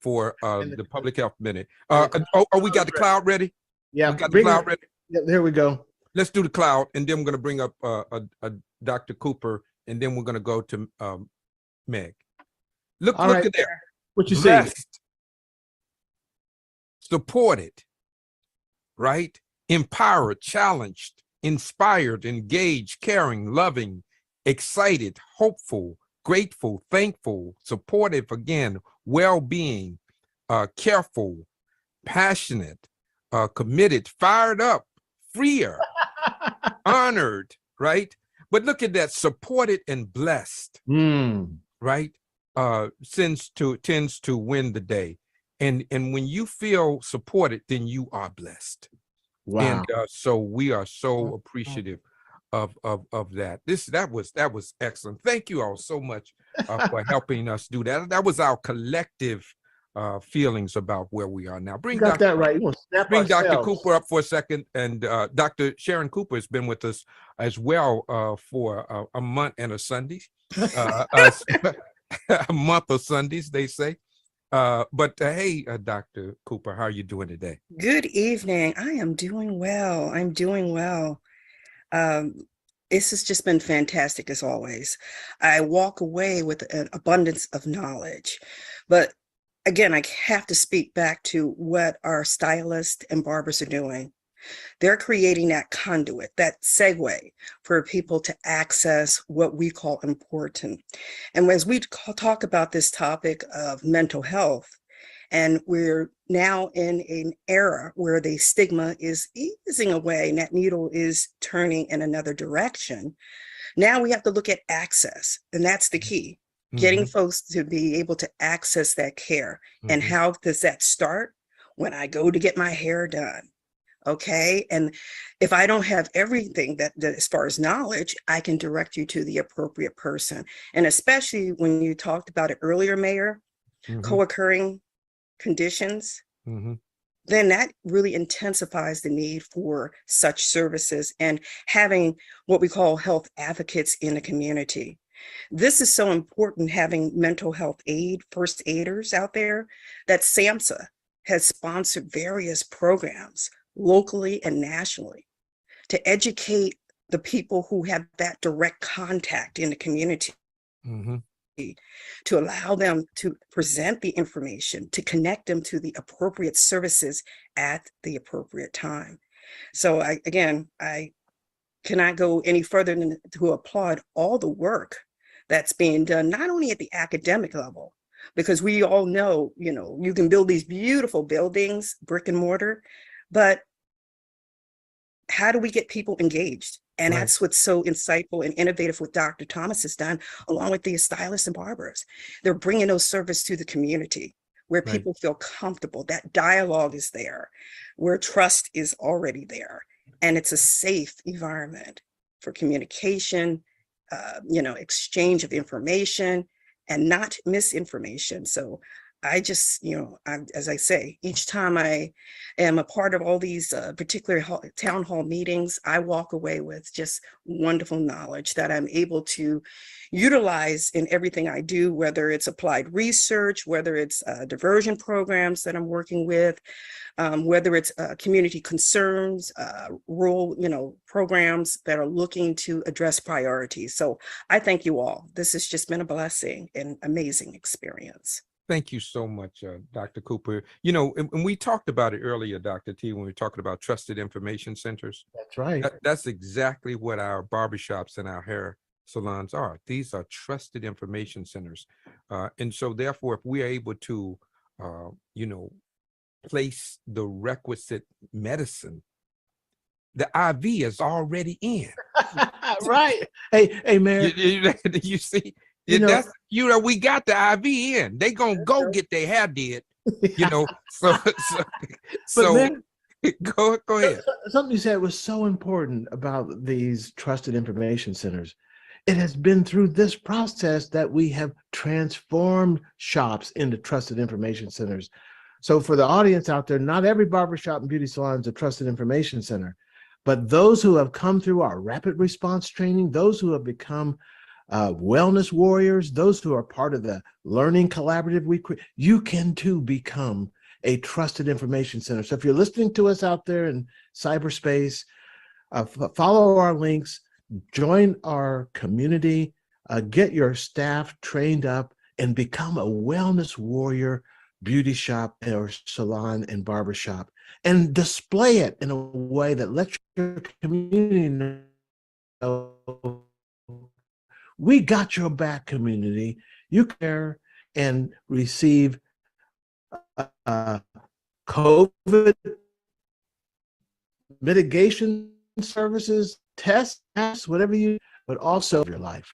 for And the public health minute. and the We got the cloud ready. Yeah, We got the bring cloud it. ready. Yeah, there we go. Let's do the cloud, and then we're going to bring up Dr. Cooper, and then we're going to go to Meg. Look All right. at there. What you see? Blessed, supported, right? Empowered, challenged, inspired, engaged, caring, loving, excited, hopeful, grateful, thankful, supportive again, well-being, careful, passionate, committed, fired up, freer, honored, right? But look at that, supported and blessed, right? Tends to win the day. And when you feel supported, then you are blessed. Wow. And so we are so appreciative of that. That was excellent. Thank you all so much for helping us do that. That was our collective feelings about where we are now. You got that right. You want to snap Bring Dr. ourselves. Cooper up for a second, and Dr. Sharon Cooper has been with us as well for a month and a Sunday, a month of Sundays, they say. But hey, Dr. Cooper, how are you doing today? Good evening. I am doing well. I'm doing well. This has just been fantastic as always. I walk away with an abundance of knowledge, but again, I have to speak back to what our stylists and barbers are doing. They're creating that conduit, that segue for people to access what we call important. And as we talk about this topic of mental health, and we're now in an era where the stigma is easing away and that needle is turning in another direction, now we have to look at access, and that's the key. Getting folks to be able to access that care. And how does that start? When I go to get my hair done. Okay. And if I don't have everything that as far as knowledge, I can direct you to the appropriate person. And especially when you talked about it earlier, Mayor, co-occurring conditions, then that really intensifies the need for such services and having what we call health advocates in the community. This is so important, having mental health first aiders out there. That SAMHSA has sponsored various programs locally and nationally to educate the people who have that direct contact in the community, to allow them to present the information, to connect them to the appropriate services at the appropriate time. So I cannot go any further than to applaud all the work that's being done, not only at the academic level, because we all know, you can build these beautiful buildings, brick and mortar, but how do we get people engaged? And that's what's so insightful and innovative what Dr. Thomas has done, along with the stylists and barbers. They're bringing those services to the community where people feel comfortable. That dialogue is there, where trust is already there. And it's a safe environment for communication, exchange of information and not misinformation. So I just, as I say, each time I am a part of all these particular town hall meetings, I walk away with just wonderful knowledge that I'm able to utilize in everything I do, whether it's applied research, whether it's diversion programs that I'm working with, whether it's community concerns, rural, programs that are looking to address priorities. So I thank you all. This has just been a blessing and amazing experience. Thank you so much, Dr. Cooper. And we talked about it earlier, Dr. T, when we were talking about trusted information centers. That's right. That's exactly what our barbershops and our hair salons are. These are trusted information centers. And so therefore, if we are able to, place the requisite medicine, the IV is already in. Right. Hey, Mayor. You see? We got the IV in. They gonna go get their hair did, So Man, Go ahead. Something you said was so important about these trusted information centers. It has been through this process that we have transformed shops into trusted information centers. So for the audience out there, not every barbershop and beauty salon is a trusted information center, but those who have come through our rapid response training, those who have become wellness warriors, those who are part of the learning collaborative, you can too become a trusted information center. So if you're listening to us out there in cyberspace, follow our links, join our community, get your staff trained up, and become a wellness warrior beauty shop or salon and barbershop, and display it in a way that lets your community know we got your back, community. You care and receive COVID mitigation services, tests, whatever you, but also your life.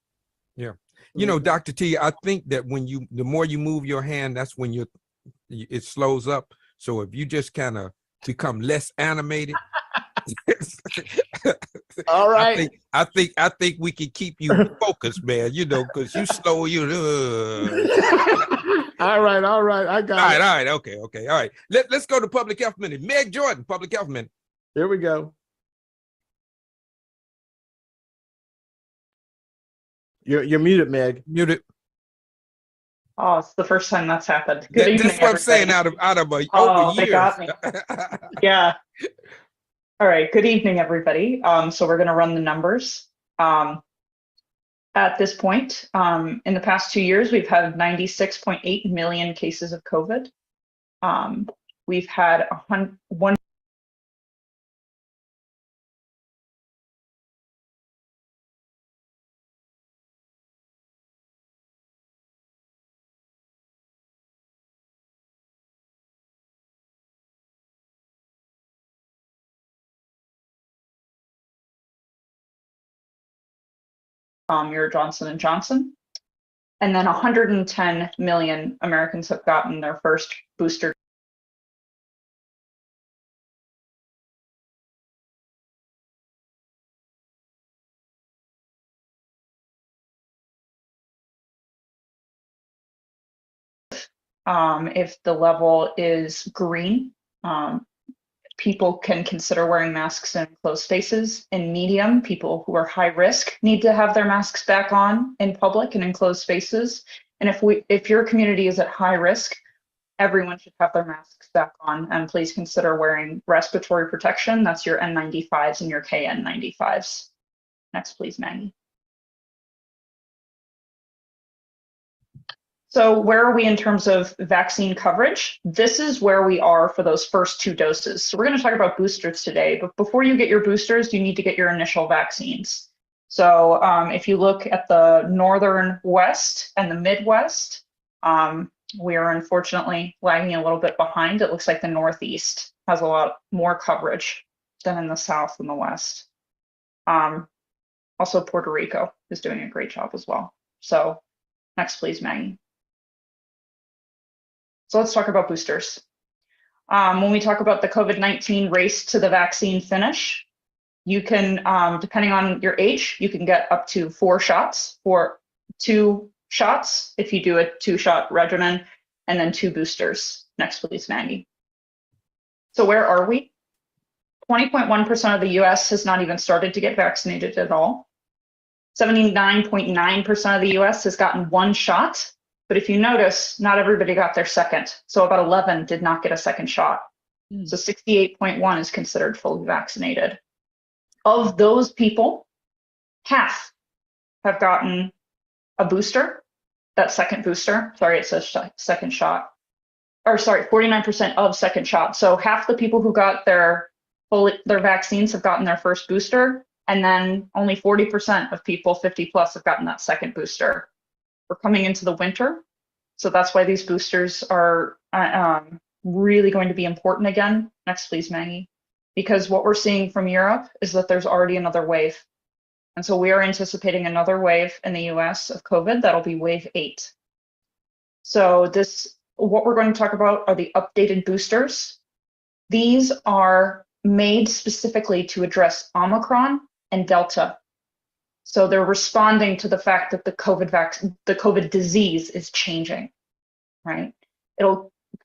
Yeah. You know, Dr. T, I think that the more you move your hand, that's when it slows up. So if you just kind of become less animated, all right. I think we can keep you focused, man, you know, because you slow, All right. I got it. All right. Okay. All right. Let's go to Public Health Minute. Meg Jordan, Public Health Minute. Here we go. You're muted, Meg. Muted. Oh, it's the first time that's happened. Good evening, that's what I'm saying. Out of over years. They got me. Yeah. All right. Good evening, everybody. So we're going to run the numbers. At this point, in the past 2 years, we've had 96.8 million cases of COVID. We've had 1. Your Johnson & Johnson. And then 110 million Americans have gotten their first booster. If the level is green, people can consider wearing masks in closed spaces. In medium, people who are high risk need to have their masks back on in public and in closed spaces. And if your community is at high risk, everyone should have their masks back on. And please consider wearing respiratory protection. That's your N95s and your KN95s. Next, please, Maggie. So where are we in terms of vaccine coverage? This is where we are for those first 2 doses. So we're going to talk about boosters today, but before you get your boosters, you need to get your initial vaccines. So if you look at the Northern West and the Midwest, we are unfortunately lagging a little bit behind. It looks like the Northeast has a lot more coverage than in the South and the West. Also, Puerto Rico is doing a great job as well. So next, please, Maggie. So let's talk about boosters. When we talk about the COVID-19 race to the vaccine finish, you can, depending on your age, you can get up to 4 shots or 2 shots if you do a 2-shot regimen, and then 2 boosters. Next, please, Maggie. So where are we? 20.1% of the US has not even started to get vaccinated at all. 79.9% of the US has gotten 1 shot. But if you notice, not everybody got their second. So about 11 did not get a second shot. So 68.1 is considered fully vaccinated. Of those people, half have gotten a booster, that second booster. Sorry, it says second shot. Or sorry, 49% of second shot. So half the people who got their vaccines have gotten their first booster. And then only 40% of people 50 plus have gotten that second booster. We're coming into the winter, so that's why these boosters are really going to be important again. Next, please, Maggie. Because what we're seeing from Europe is that there's already another wave. And so we are anticipating another wave in the US of COVID. That'll be wave 8. So what we're going to talk about are the updated boosters. These are made specifically to address Omicron and Delta. So they're responding to the fact that the COVID disease is changing, right?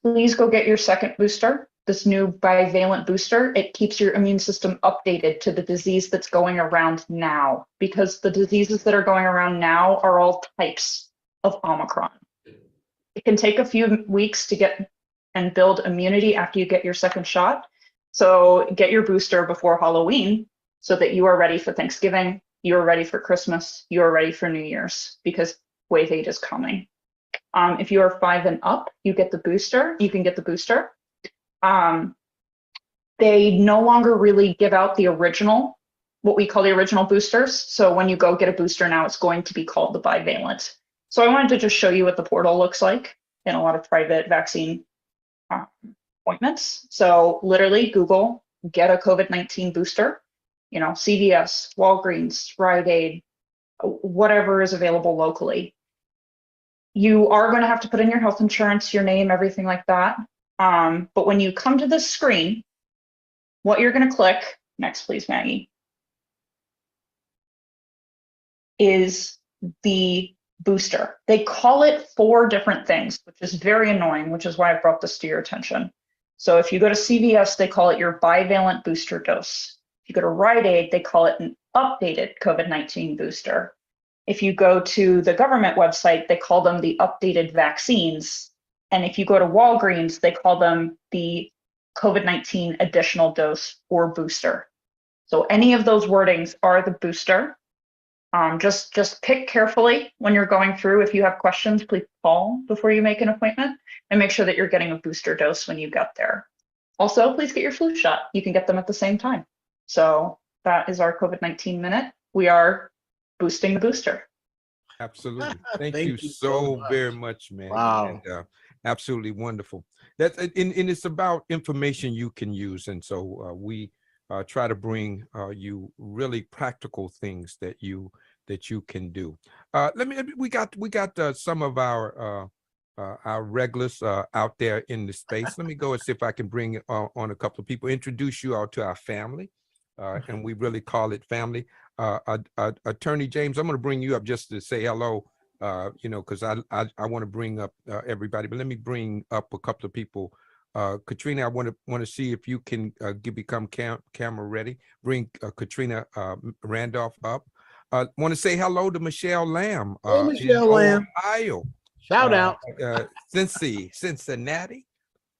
Please go get your second booster, this new bivalent booster. It keeps your immune system updated to the disease that's going around now, because the diseases that are going around now are all types of Omicron. It can take a few weeks to get and build immunity after you get your second shot. So get your booster before Halloween so that you are ready for Thanksgiving, you are ready for Christmas, you are ready for New Year's, because wave 8 is coming. If you are 5 and up, you get the booster. You can get the booster. They no longer really give out the original, what we call the original boosters. So when you go get a booster now, it's going to be called the bivalent. So I wanted to just show you what the portal looks like in a lot of private vaccine appointments. So literally Google, get a COVID-19 booster, CVS, Walgreens, Rite Aid, whatever is available locally. You are going to have to put in your health insurance, your name, everything like that. But when you come to this screen, what you're going to click, next please, Maggie, is the booster. They call it 4 different things, which is very annoying, which is why I brought this to your attention. So if you go to CVS, they call it your bivalent booster dose. If you go to Rite Aid, they call it an updated COVID-19 booster. If you go to the government website, they call them the updated vaccines. And if you go to Walgreens, they call them the COVID-19 additional dose or booster. So any of those wordings are the booster. Just pick carefully when you're going through. If you have questions, please call before you make an appointment and make sure that you're getting a booster dose when you get there. Also, please get your flu shot. You can get them at the same time. So that is our COVID-19 minute. We are boosting the booster. Absolutely. Thank Thank you you so so very much, man. Wow. And, absolutely wonderful. That's and it's about information you can use, and so we try to bring you really practical things that you can do. We got some of our regulars out there in the space. Let me go and see if I can bring on a couple of people. Introduce you all to our family, and we really call it family. Attorney James, I'm going to bring you up just to say hello. Because I want to bring up everybody, but let me bring up a couple of people. Katrina, I want to see if you can become camera ready. Bring Katrina Randolph up. Want to say hello to Michelle Lamb. Hey, Michelle Lamb. Ohio. Shout out. Cincinnati.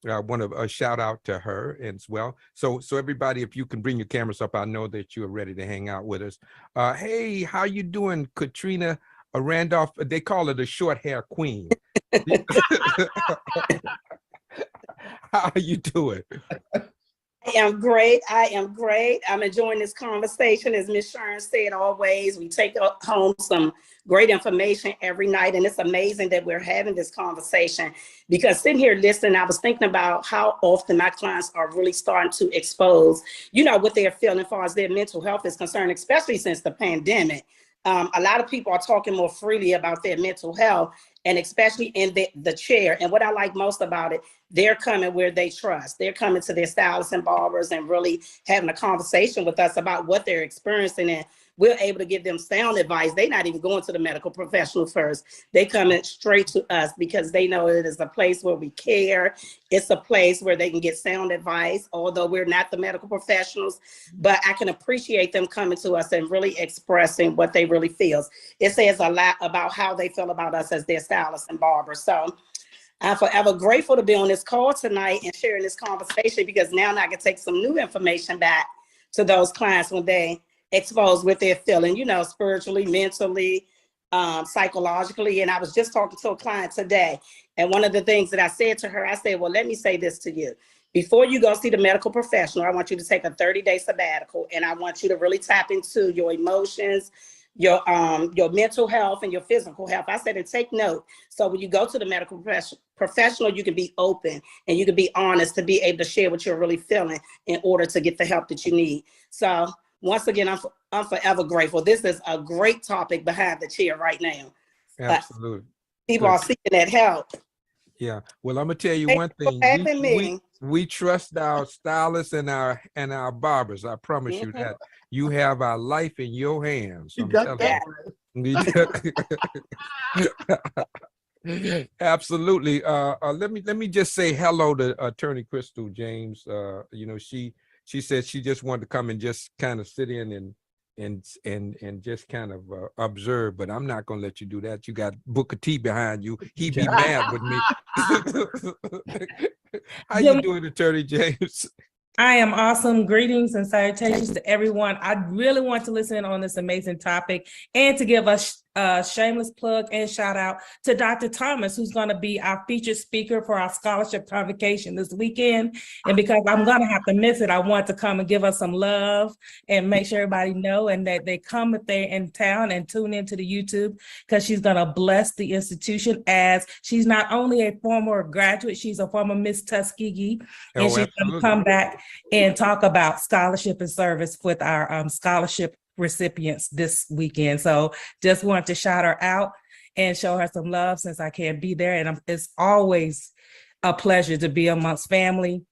I want to shout out to her as well. So everybody, if you can bring your cameras up, I know that you're ready to hang out with us. Hey, how you doing, Katrina Randolph? They call her the short hair queen. How are you doing? I am great. I'm enjoying this conversation. As Ms. Sharon said, always, we take home some great information every night. And it's amazing that we're having this conversation, because sitting here listening, I was thinking about how often my clients are really starting to expose, what they're feeling as far as their mental health is concerned, especially since the pandemic. A lot of people are talking more freely about their mental health, and especially in the chair. And what I like most about it, they're coming where they trust. They're coming to their stylists and barbers and really having a conversation with us about what they're experiencing. And we're able to give them sound advice. They're not even going to the medical professional first. They coming straight to us because they know it is a place where we care. It's a place where they can get sound advice, although we're not the medical professionals, but I can appreciate them coming to us and really expressing what they really feel. It says a lot about how they feel about us as their stylists and barbers. So I'm forever grateful to be on this call tonight and sharing this conversation, because now I can take some new information back to those clients when they expose what they're feeling, spiritually, mentally, psychologically. And I was just talking to a client today, and one of the things that I said to her, I said, well, let me say this to you. Before you go see the medical professional, I want you to take a 30-day sabbatical, and I want you to really tap into your emotions, your mental health and your physical health. I said, and take note. So when you go to the medical professional, you can be open and you can be honest to be able to share what you're really feeling in order to get the help that you need. So once again, I'm forever grateful. This is a great topic behind the chair right now. Absolutely. People are seeking that help. Yeah. Well, I'm gonna tell you Thank one you for thing. having me. We trust our stylists and our barbers. I promise you that. You have our life in your hands. You I'm got telling that. you. Absolutely. Let me just say hello to Attorney Crystal James. She said she just wanted to come and just kind of sit in and just kind of observe, but I'm not gonna let you do that. You got Booker T behind you. He'd be mad with me. How you doing, Attorney James? I am awesome. Greetings and salutations to everyone. I really want to listen on this amazing topic and to give a shameless plug and shout out to Dr. Thomas, who's going to be our featured speaker for our scholarship convocation this weekend. And because I'm going to have to miss it, I want to come and give us some love and make sure everybody know and that they come if they're in town and tune into the YouTube, because she's going to bless the institution, as she's not only a former graduate, she's a former Miss Tuskegee, and she's going to come back and talk about scholarship and service with our scholarship recipients this weekend. So just wanted to shout her out and show her some love since I can't be there. And it's always a pleasure to be amongst family.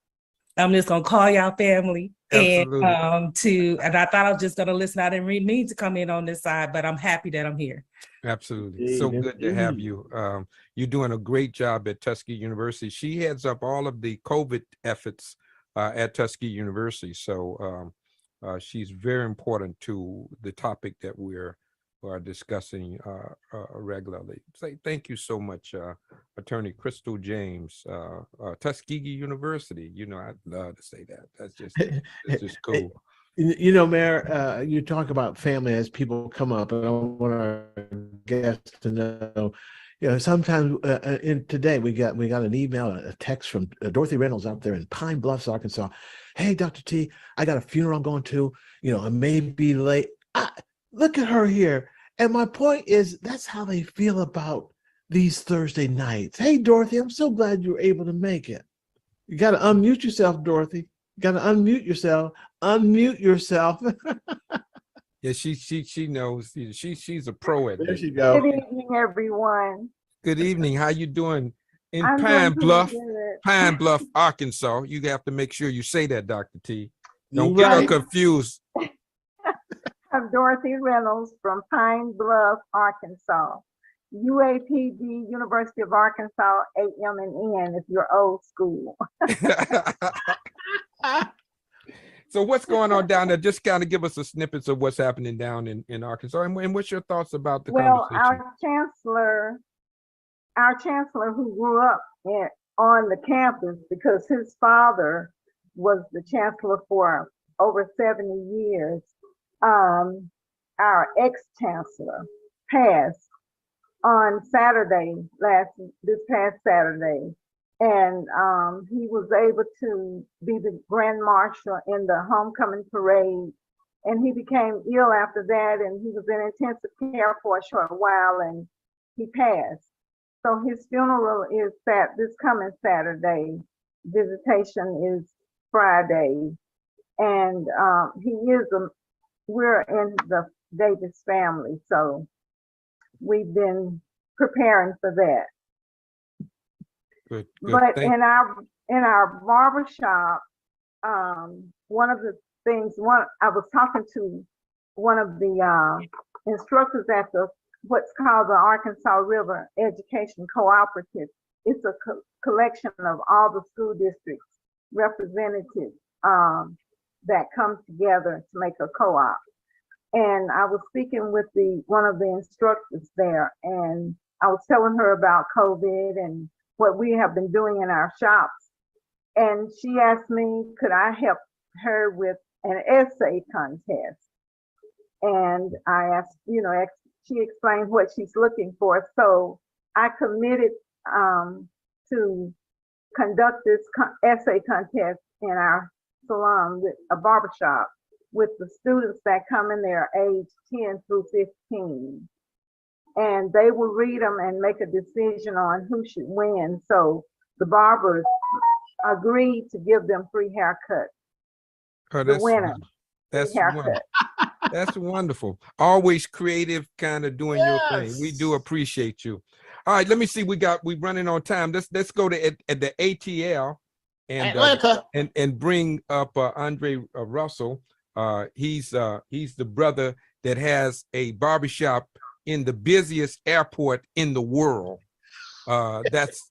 I'm just gonna call y'all family. Absolutely. And I thought I was just gonna listen. I didn't really mean to come in on this side, but I'm happy that I'm here. Absolutely. So good to have you. You're doing a great job at Tuskegee University. She heads up all of the COVID efforts at Tuskegee University. So she's very important to the topic that we're discussing regularly. Thank you so much, Attorney Crystal James, Tuskegee University. I'd love to say that. That's just cool. Mayor, you talk about family as people come up, and I want our guests to know, sometimes today we got an email, a text from Dorothy Reynolds out there in Pine Bluffs, Arkansas. Hey, Dr. T, I got a funeral I'm going to, I may be late. Look at her here. And my point is, that's how they feel about these Thursday nights. Hey, Dorothy, I'm so glad you were able to make it. You got to unmute yourself, Dorothy. You got to unmute yourself. Unmute yourself. Yeah, she knows. She's a pro at there this. She go. Good evening, everyone. Good evening. How you doing? In I'm Pine doing Bluff, pretty good. Pine Bluff, Arkansas. You have to make sure you say that, Dr. T. Don't You get her right. confused. I'm Dorothy Reynolds from Pine Bluff, Arkansas. UAPB, University of Arkansas, AM and N if you're old school. So what's going on down there? Just kind of give us a snippets of what's happening down in Arkansas, and what's your thoughts about the Well, conversation? our chancellor who grew up on the campus, because his father was the chancellor for over 70 years, our ex-chancellor passed on this past Saturday. And he was able to be the grand marshal in the homecoming parade. And he became ill after that, and he was in intensive care for a short while, and he passed. So his funeral is this coming Saturday. Visitation is Friday. And we're in the Davis family, so we've been preparing for that. Good. But in our barbershop, one of the things, I was talking to one of the instructors at what's called the Arkansas River Education Cooperative. It's a collection of all the school districts representatives that come together to make a co-op. And I was speaking with one of the instructors there, and I was telling her about COVID and what we have been doing in our shops. And she asked me, could I help her with an essay contest? And I asked, she explained what she's looking for. So I committed to conduct this essay contest in our salon with a barbershop with the students that come in there age 10 through 15. And they will read them and make a decision on who should win. So the barbers agreed to give them free haircuts. Oh, The winner. That's haircut. wonderful. That's wonderful. Always creative, kind of doing your thing. We do appreciate you. All right, let me see. We're running on time. Let's go to at the ATL. and Atlanta. and bring up Andre Russell. He's the brother that has a barbershop in the busiest airport in the world. That's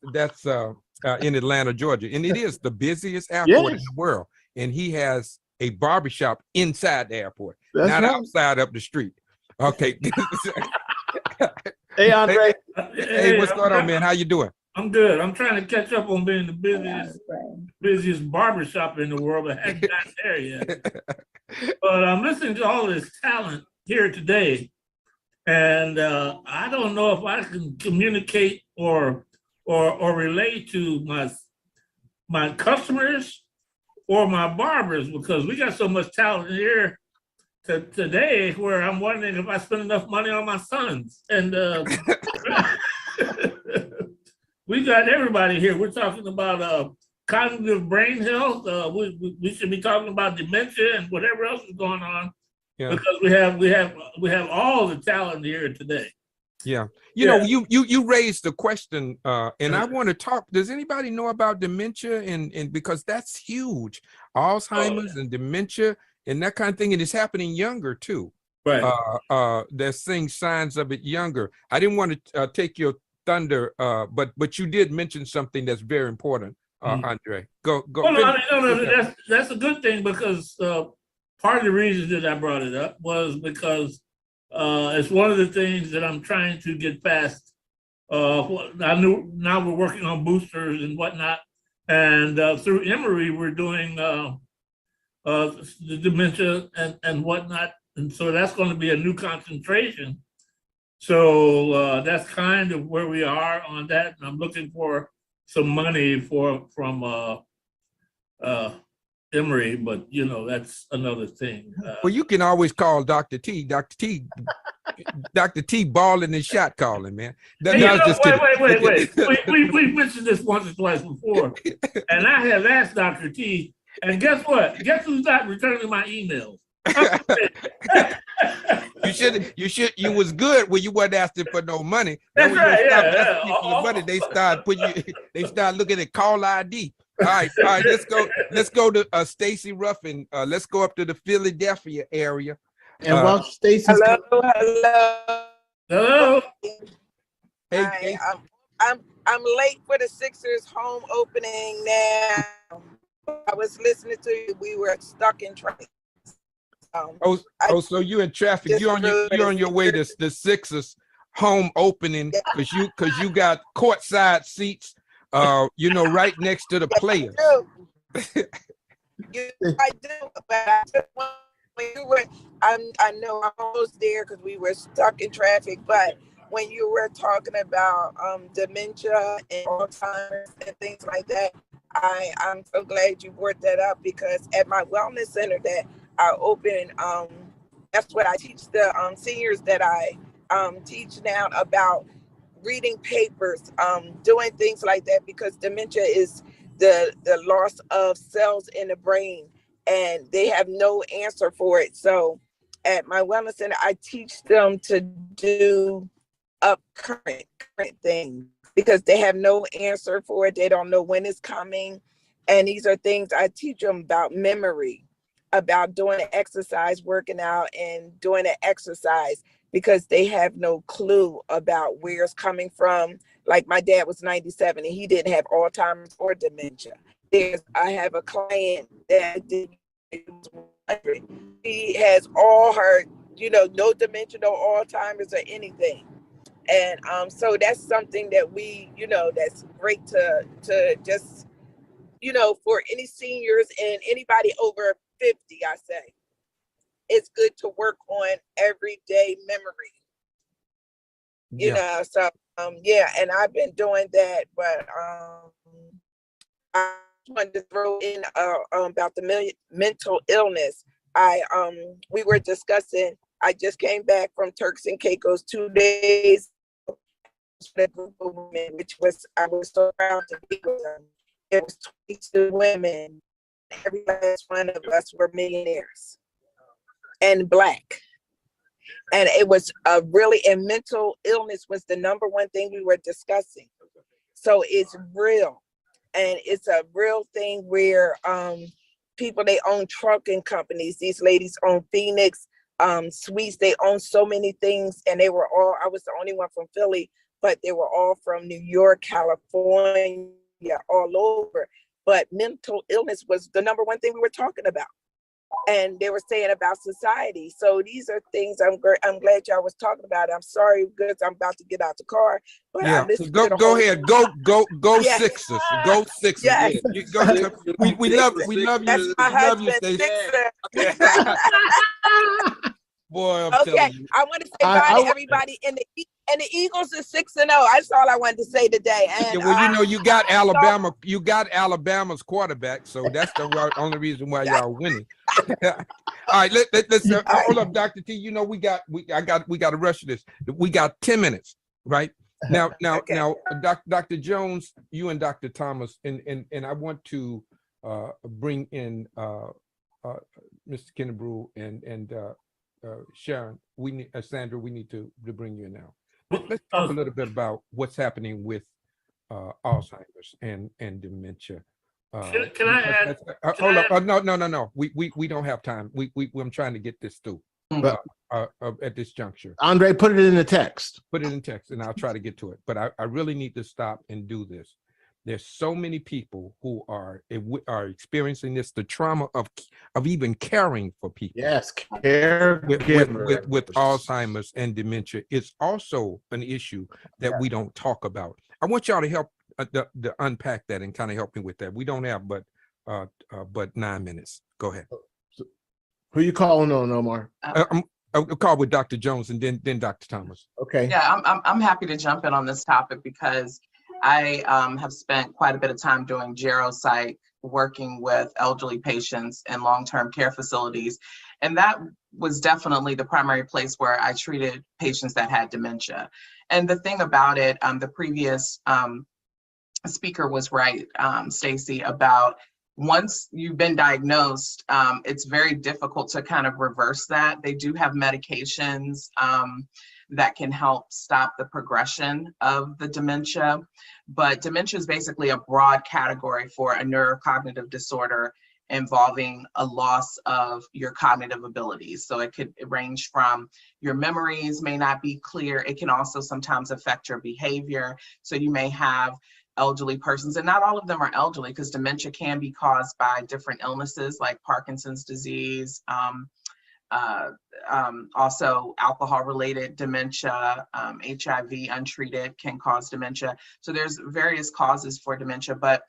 in Atlanta, Georgia, and it is the busiest airport in the world. And he has a barbershop inside the airport, not outside up the street. Okay. Hey, Andre. Hey, what's going on, man? How you doing? I'm good. I'm trying to catch up on being the busiest barbershop in the world, but haven't gotten there yet. But I'm listening to all this talent here today, and I don't know if I can communicate or relate to my customers or my barbers, because we got so much talent here today where I'm wondering if I spend enough money on my sons. And we got everybody here. We're talking about cognitive brain health. We should be talking about dementia and whatever else is going on, because we have all the talent here today. Yeah. You know, you raised the question, and I want to talk. Does anybody know about dementia? And because that's huge, Alzheimer's and dementia and that kind of thing, and it's happening younger too. Right. They're seeing signs of it younger. I didn't want to take your thunder, but you did mention something that's very important, Andre. Go. Well, no, that's a good thing, because part of the reason that I brought it up was because it's one of the things that I'm trying to get past. I knew now we're working on boosters and whatnot, and through Emory we're doing the dementia and whatnot, and so that's going to be a new concentration. So that's kind of where we are on that, and I'm looking for some money from Emory, but you know, that's another thing. Well, you can always call Dr. T. Dr. T balling and shot calling, man. Wait. We mentioned this once or twice before, and I have asked Dr. T, and guess what? Guess who's not returning my emails? You was good when you wasn't asking for no money. That's right. For money, they start looking at call ID. All right. Let's go to Stacy Ruffin. Let's go up to the Philadelphia area. And while Stacy's Hello. Hey, Hi, I'm late for the Sixers home opening now. I was listening to you. We were stuck in traffic. So you in traffic? You're on your way to the Sixers home opening because you got courtside seats. Right next to the players. I do, but I know I'm almost there because we were stuck in traffic. But when you were talking about dementia and Alzheimer's and things like that, I'm so glad you brought that up, because at my wellness center that I opened, that's what I teach the seniors that I teach now about reading papers, doing things like that, because dementia is the loss of cells in the brain, and they have no answer for it. So at my wellness center, I teach them to do current things, because they have no answer for it. They don't know when it's coming. And these are things I teach them about: memory, about doing an exercise, working out and doing an exercise, because they have no clue about where it's coming from. Like my dad was 97 and he didn't have Alzheimer's or dementia. I have a client that did, he has all her, no dementia, no Alzheimer's or anything. And so that's something that we, that's great to just, for any seniors and anybody over 50, I say. It's good to work on everyday memory, so and I've been doing that, but I wanted to throw in about the mental illness. We were discussing, I just came back from Turks and Caicos 2 days, a group of women, I was so proud to be with them. It was 22 women. Every last one of us were millionaires and Black. And it was and mental illness was the number one thing we were discussing. So it's real. And it's a real thing where people, they own trucking companies. These ladies own Phoenix Suites. They own so many things, and they were all, I was the only one from Philly, but they were all from New York, California, all over. But mental illness was the number one thing we were talking about. And they were saying about society. So these are things I'm glad y'all was talking about. I'm sorry because I'm about to get out the car. But Yeah, I listened go to the go whole ahead, go Yeah. Sixers, go Sixers. Yes. Yeah, we love you, That's my we love you, husband, Stacey. Sixer. Boy, I'm Okay, telling you. I want to say bye to everybody in the Eagles are 6-0. That's all I wanted to say today. And Yeah, well, you know, you got Alabama, you got Alabama's quarterback, so that's the only reason why y'all winning. All right, let's hold up, Dr. T. You know, we got to rush this. We got 10 minutes, right? Now, Dr. Jones, you and Dr. Thomas, and I want to bring in Mr. Kennebrew and Sharon. We need Sandra. We need to bring you in now. Let's talk a little bit about what's happening with Alzheimer's and dementia. Can I add? Hold up! No. We don't have time. I'm trying to get this through at this juncture. Andre, put it in the text. Put it in text, and I'll try to get to it. But I really need to stop and do this. There's so many people who are experiencing this, the trauma of even caring for people. Yes, care with Alzheimer's and dementia. It's also an issue that we don't talk about. I want y'all to help to unpack that and kind of help me with that. We don't have but 9 minutes. Go ahead. Who you calling on, Omar? I'll call with Dr. Jones and then Dr. Thomas. Okay. Yeah, I'm happy to jump in on this topic because I have spent quite a bit of time doing geropsych, working with elderly patients in long-term care facilities. And that was definitely the primary place where I treated patients that had dementia. And the thing about it, the previous speaker was right, Stacey, about once you've been diagnosed, it's very difficult to kind of reverse that. They do have medications that can help stop the progression of the dementia. But dementia is basically a broad category for a neurocognitive disorder involving a loss of your cognitive abilities. So it could range from your memories may not be clear. It can also sometimes affect your behavior. So you may have elderly persons, and not all of them are elderly because dementia can be caused by different illnesses like Parkinson's disease, also alcohol-related dementia, HIV untreated can cause dementia. So there's various causes for dementia, but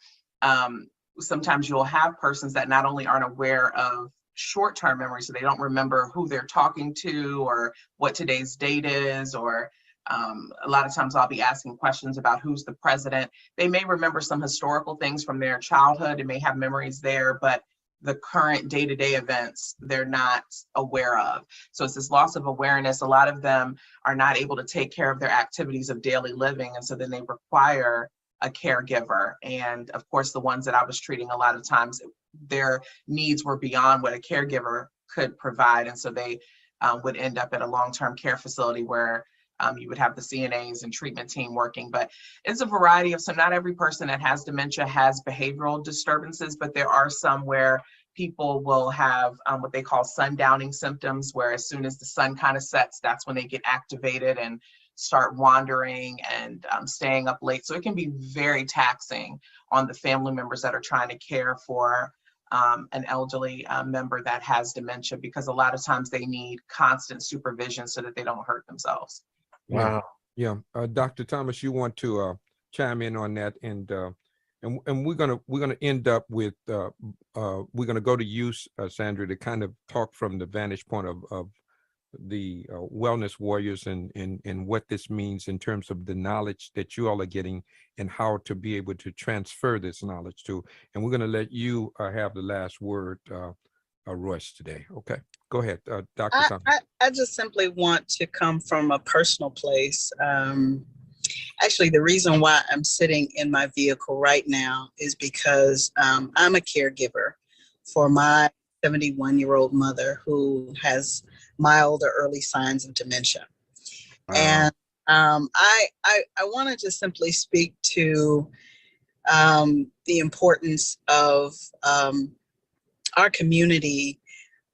sometimes you'll have persons that not only aren't aware of short-term memory, so they don't remember who they're talking to or what today's date is, or a lot of times I'll be asking questions about who's the president. They may remember some historical things from their childhood and may have memories there, but the current day-to-day events they're not aware of. So it's this loss of awareness. A lot of them are not able to take care of their activities of daily living, and so then they require a caregiver. And of course, the ones that I was treating, a lot of times their needs were beyond what a caregiver could provide, and so they would end up at a long-term care facility where you would have the CNAs and treatment team working. But it's a variety of, so not every person that has dementia has behavioral disturbances, but there are some where people will have what they call sundowning symptoms, where as soon as the sun kind of sets, that's when they get activated and start wandering and staying up late. So it can be very taxing on the family members that are trying to care for an elderly member that has dementia, because a lot of times they need constant supervision so that they don't hurt themselves. Wow. Yeah. Dr. Thomas, you want to chime in on that, and we're gonna end up with we're gonna go to you, Sandra, to kind of talk from the vantage point of the wellness warriors and what this means in terms of the knowledge that you all are getting and how to be able to transfer this knowledge to. And we're gonna let you have the last word, Royce, today. Okay, go ahead, Dr. Thomas. I just simply want to come from a personal place. Actually, the reason why I'm sitting in my vehicle right now is because I'm a caregiver for my 71-year-old mother who has mild or early signs of dementia. Wow. And I want to just simply speak to the importance of our community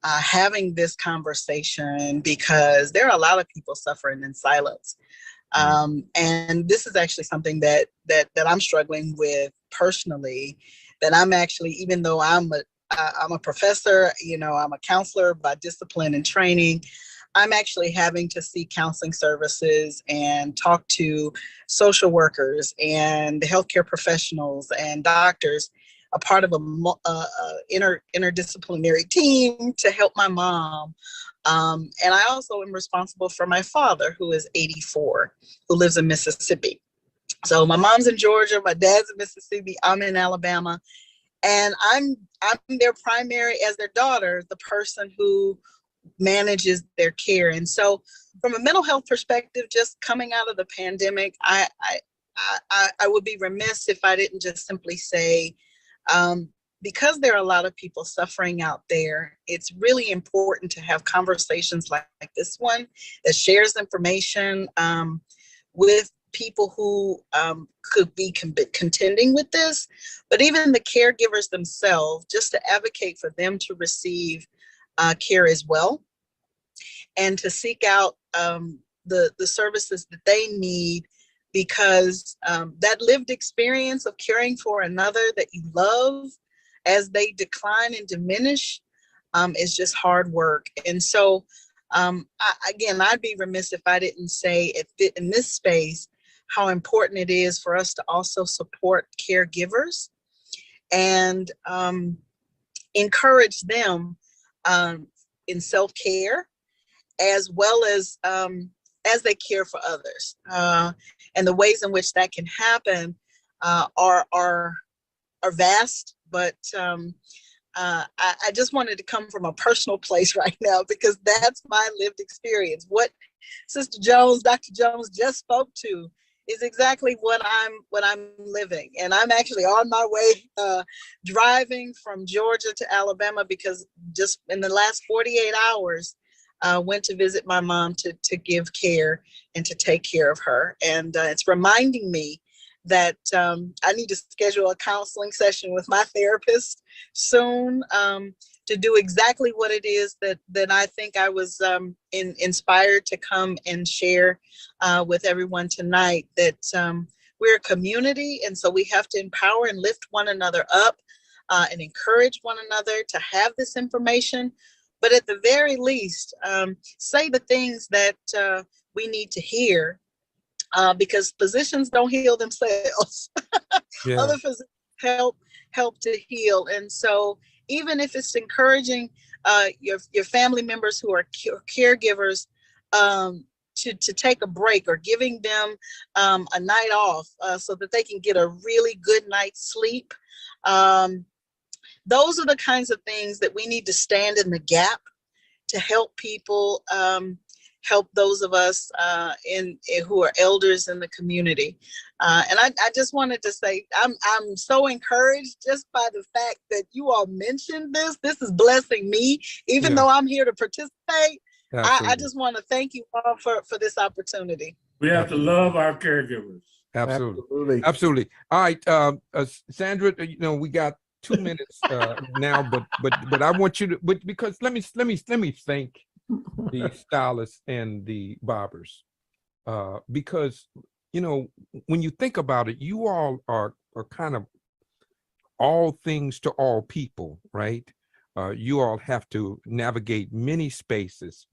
having this conversation, because there are a lot of people suffering in silence. And this is actually something that I'm struggling with personally, that I'm actually, even though I'm a professor, you know, I'm a counselor by discipline and training, I'm actually having to seek counseling services and talk to social workers and healthcare professionals and doctors, a part of a interdisciplinary team to help my mom. And I also am responsible for my father, who is 84, who lives in Mississippi. So my mom's in Georgia, my dad's in Mississippi, I'm in Alabama, and I'm their primary, as their daughter, the person who manages their care. And so from a mental health perspective, just coming out of the pandemic, I would be remiss if I didn't just simply say, because there are a lot of people suffering out there, it's really important to have conversations like this one that shares information with people who could be contending with this, but even the caregivers themselves, just to advocate for them to receive care as well, and to seek out the services that they need, because that lived experience of caring for another that you love as they decline and diminish is just hard work. And so again, I'd be remiss if I didn't say in this space how important it is for us to also support caregivers and encourage them in self-care, as well as they care for others. And the ways in which that can happen are vast, but I just wanted to come from a personal place right now, because that's my lived experience. What Sister Jones, Dr. Jones just spoke to is exactly what I'm living. And I'm actually on my way driving from Georgia to Alabama, because just in the last 48 hours, went to visit my mom to give care and to take care of her. And it's reminding me that I need to schedule a counseling session with my therapist soon to do exactly what it is that I think I was inspired to come and share with everyone tonight, that we're a community, and so we have to empower and lift one another up and encourage one another to have this information. But at the very least, say the things that we need to hear, because physicians don't heal themselves. Yeah. Other physicians help to heal. And so even if it's encouraging your family members who are caregivers to take a break, or giving them a night off so that they can get a really good night's sleep. Those are the kinds of things that we need to stand in the gap to help people, help those of us who are elders in the community. And I just wanted to say, I'm so encouraged just by the fact that you all mentioned this. This is blessing me, even though I'm here to participate. I just want to thank you all for this opportunity. We have to love our caregivers. Absolutely. Absolutely. All right, Sandra, you know, we got 2 minutes now, but I want you to, because let me thank the stylists and the barbers, because, you know, when you think about it, you all are kind of all things to all people, right? You all have to navigate many spaces.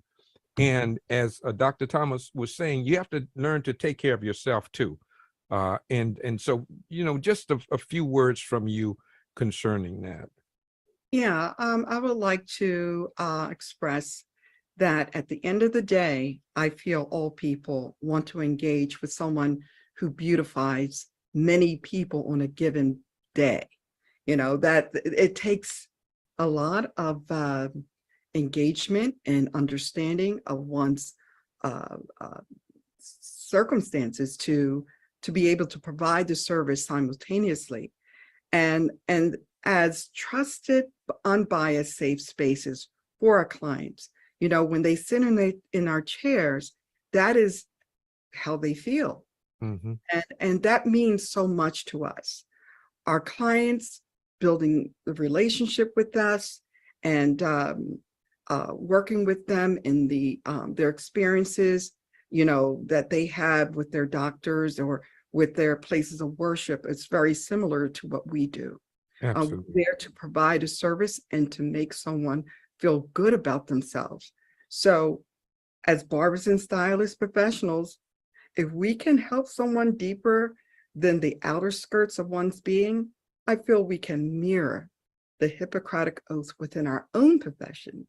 And as Dr. Thomas was saying, you have to learn to take care of yourself too. And so, you know, just a few words from you concerning that. Yeah, I would like to express that at the end of the day, I feel all people want to engage with someone who beautifies many people on a given day. You know, that it takes a lot of engagement and understanding of one's circumstances to be able to provide the service simultaneously. And as trusted, unbiased, safe spaces for our clients, you know, when they sit in our chairs, that is how they feel. Mm-hmm. And that means so much to us. our clients, building the relationship with us, and working with them in their experiences, that they have with their doctors or with their places of worship. It's very similar to what we do. Absolutely. We're there to provide a service and to make someone feel good about themselves. So as barbers and stylist professionals, if we can help someone deeper than the outer skirts of one's being, I feel we can mirror the Hippocratic Oath within our own profession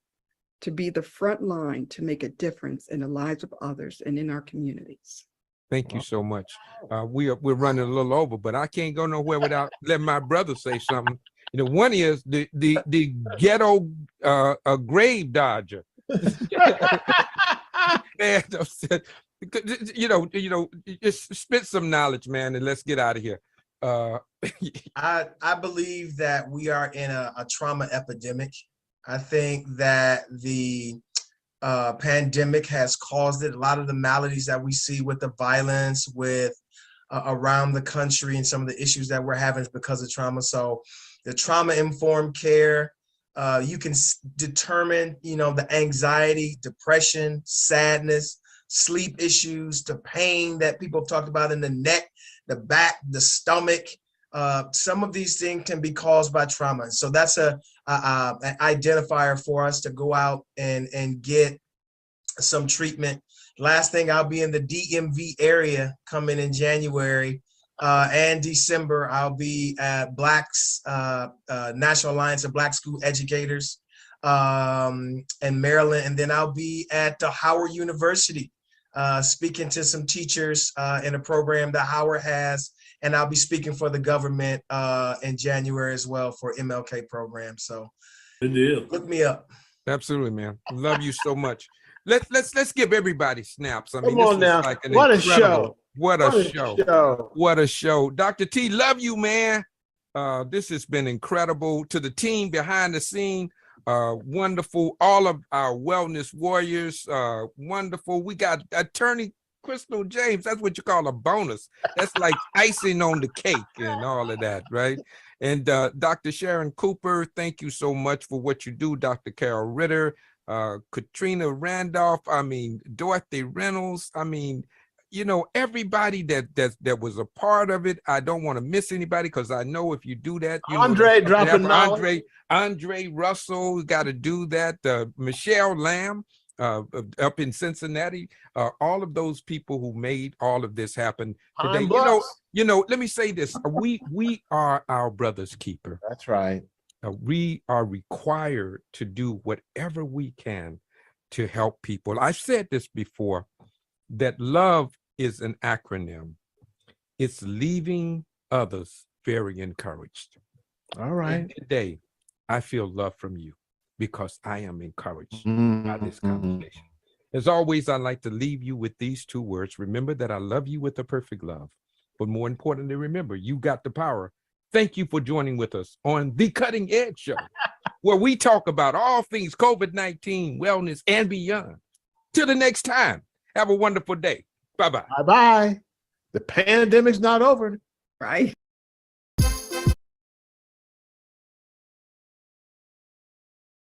to be the front line to make a difference in the lives of others and in our communities. Thank you so much. We're running a little over, but I can't go nowhere without letting my brother say something. One is the ghetto grave dodger. Man, just spit some knowledge, man, and let's get out of here. I believe that we are in a trauma epidemic. I think that the pandemic has caused it. A lot of the maladies that we see with the violence with around the country and some of the issues that we're having is because of trauma. So the trauma-informed care, you can determine, the anxiety, depression, sadness, sleep issues, the pain that people have talked about in the neck, the back, the stomach. Some of these things can be caused by trauma. So that's an identifier for us to go out and get some treatment. Last thing, I'll be in the DMV area coming in January and December. I'll be at Black's National Alliance of Black School Educators in Maryland. And then I'll be at Howard University speaking to some teachers in a program that Howard has. And I'll be speaking for the government in January as well for MLK program. So good deal. Look me up. Absolutely, man. Love you so much. Let's give everybody snaps. I mean, Come on now. What a show. What a show. What a show. Dr. T, love you, man. This has been incredible. To the team behind the scene, wonderful. All of our wellness warriors, wonderful. We got attorney Crystal James. That's what you call a bonus. That's like icing on the cake and all of that, right? And Dr. Sharon Cooper, thank you so much for what you do. Dr. Carol Ritter, Katrina Randolph, Dorothy Reynolds, everybody that was a part of it. I don't want to miss anybody because I know if you do that, Andre dropping Andre Russell got to do that. Michelle Lamb up in Cincinnati, all of those people who made all of this happen today. Let me say this: we are our brother's keeper. That's right. We are required to do whatever we can to help people. I've said this before, that love is an acronym. It's leaving others very encouraged. All right. And today, I feel love from you because I am encouraged by this conversation. As always, I'd like to leave you with these two words. Remember that I love you with a perfect love. But more importantly, remember, you got the power. Thank you for joining with us on The Cutting Edge Show, where we talk about all things COVID-19, wellness, and beyond. Till the next time, have a wonderful day. Bye-bye. Bye-bye. The pandemic's not over. Right.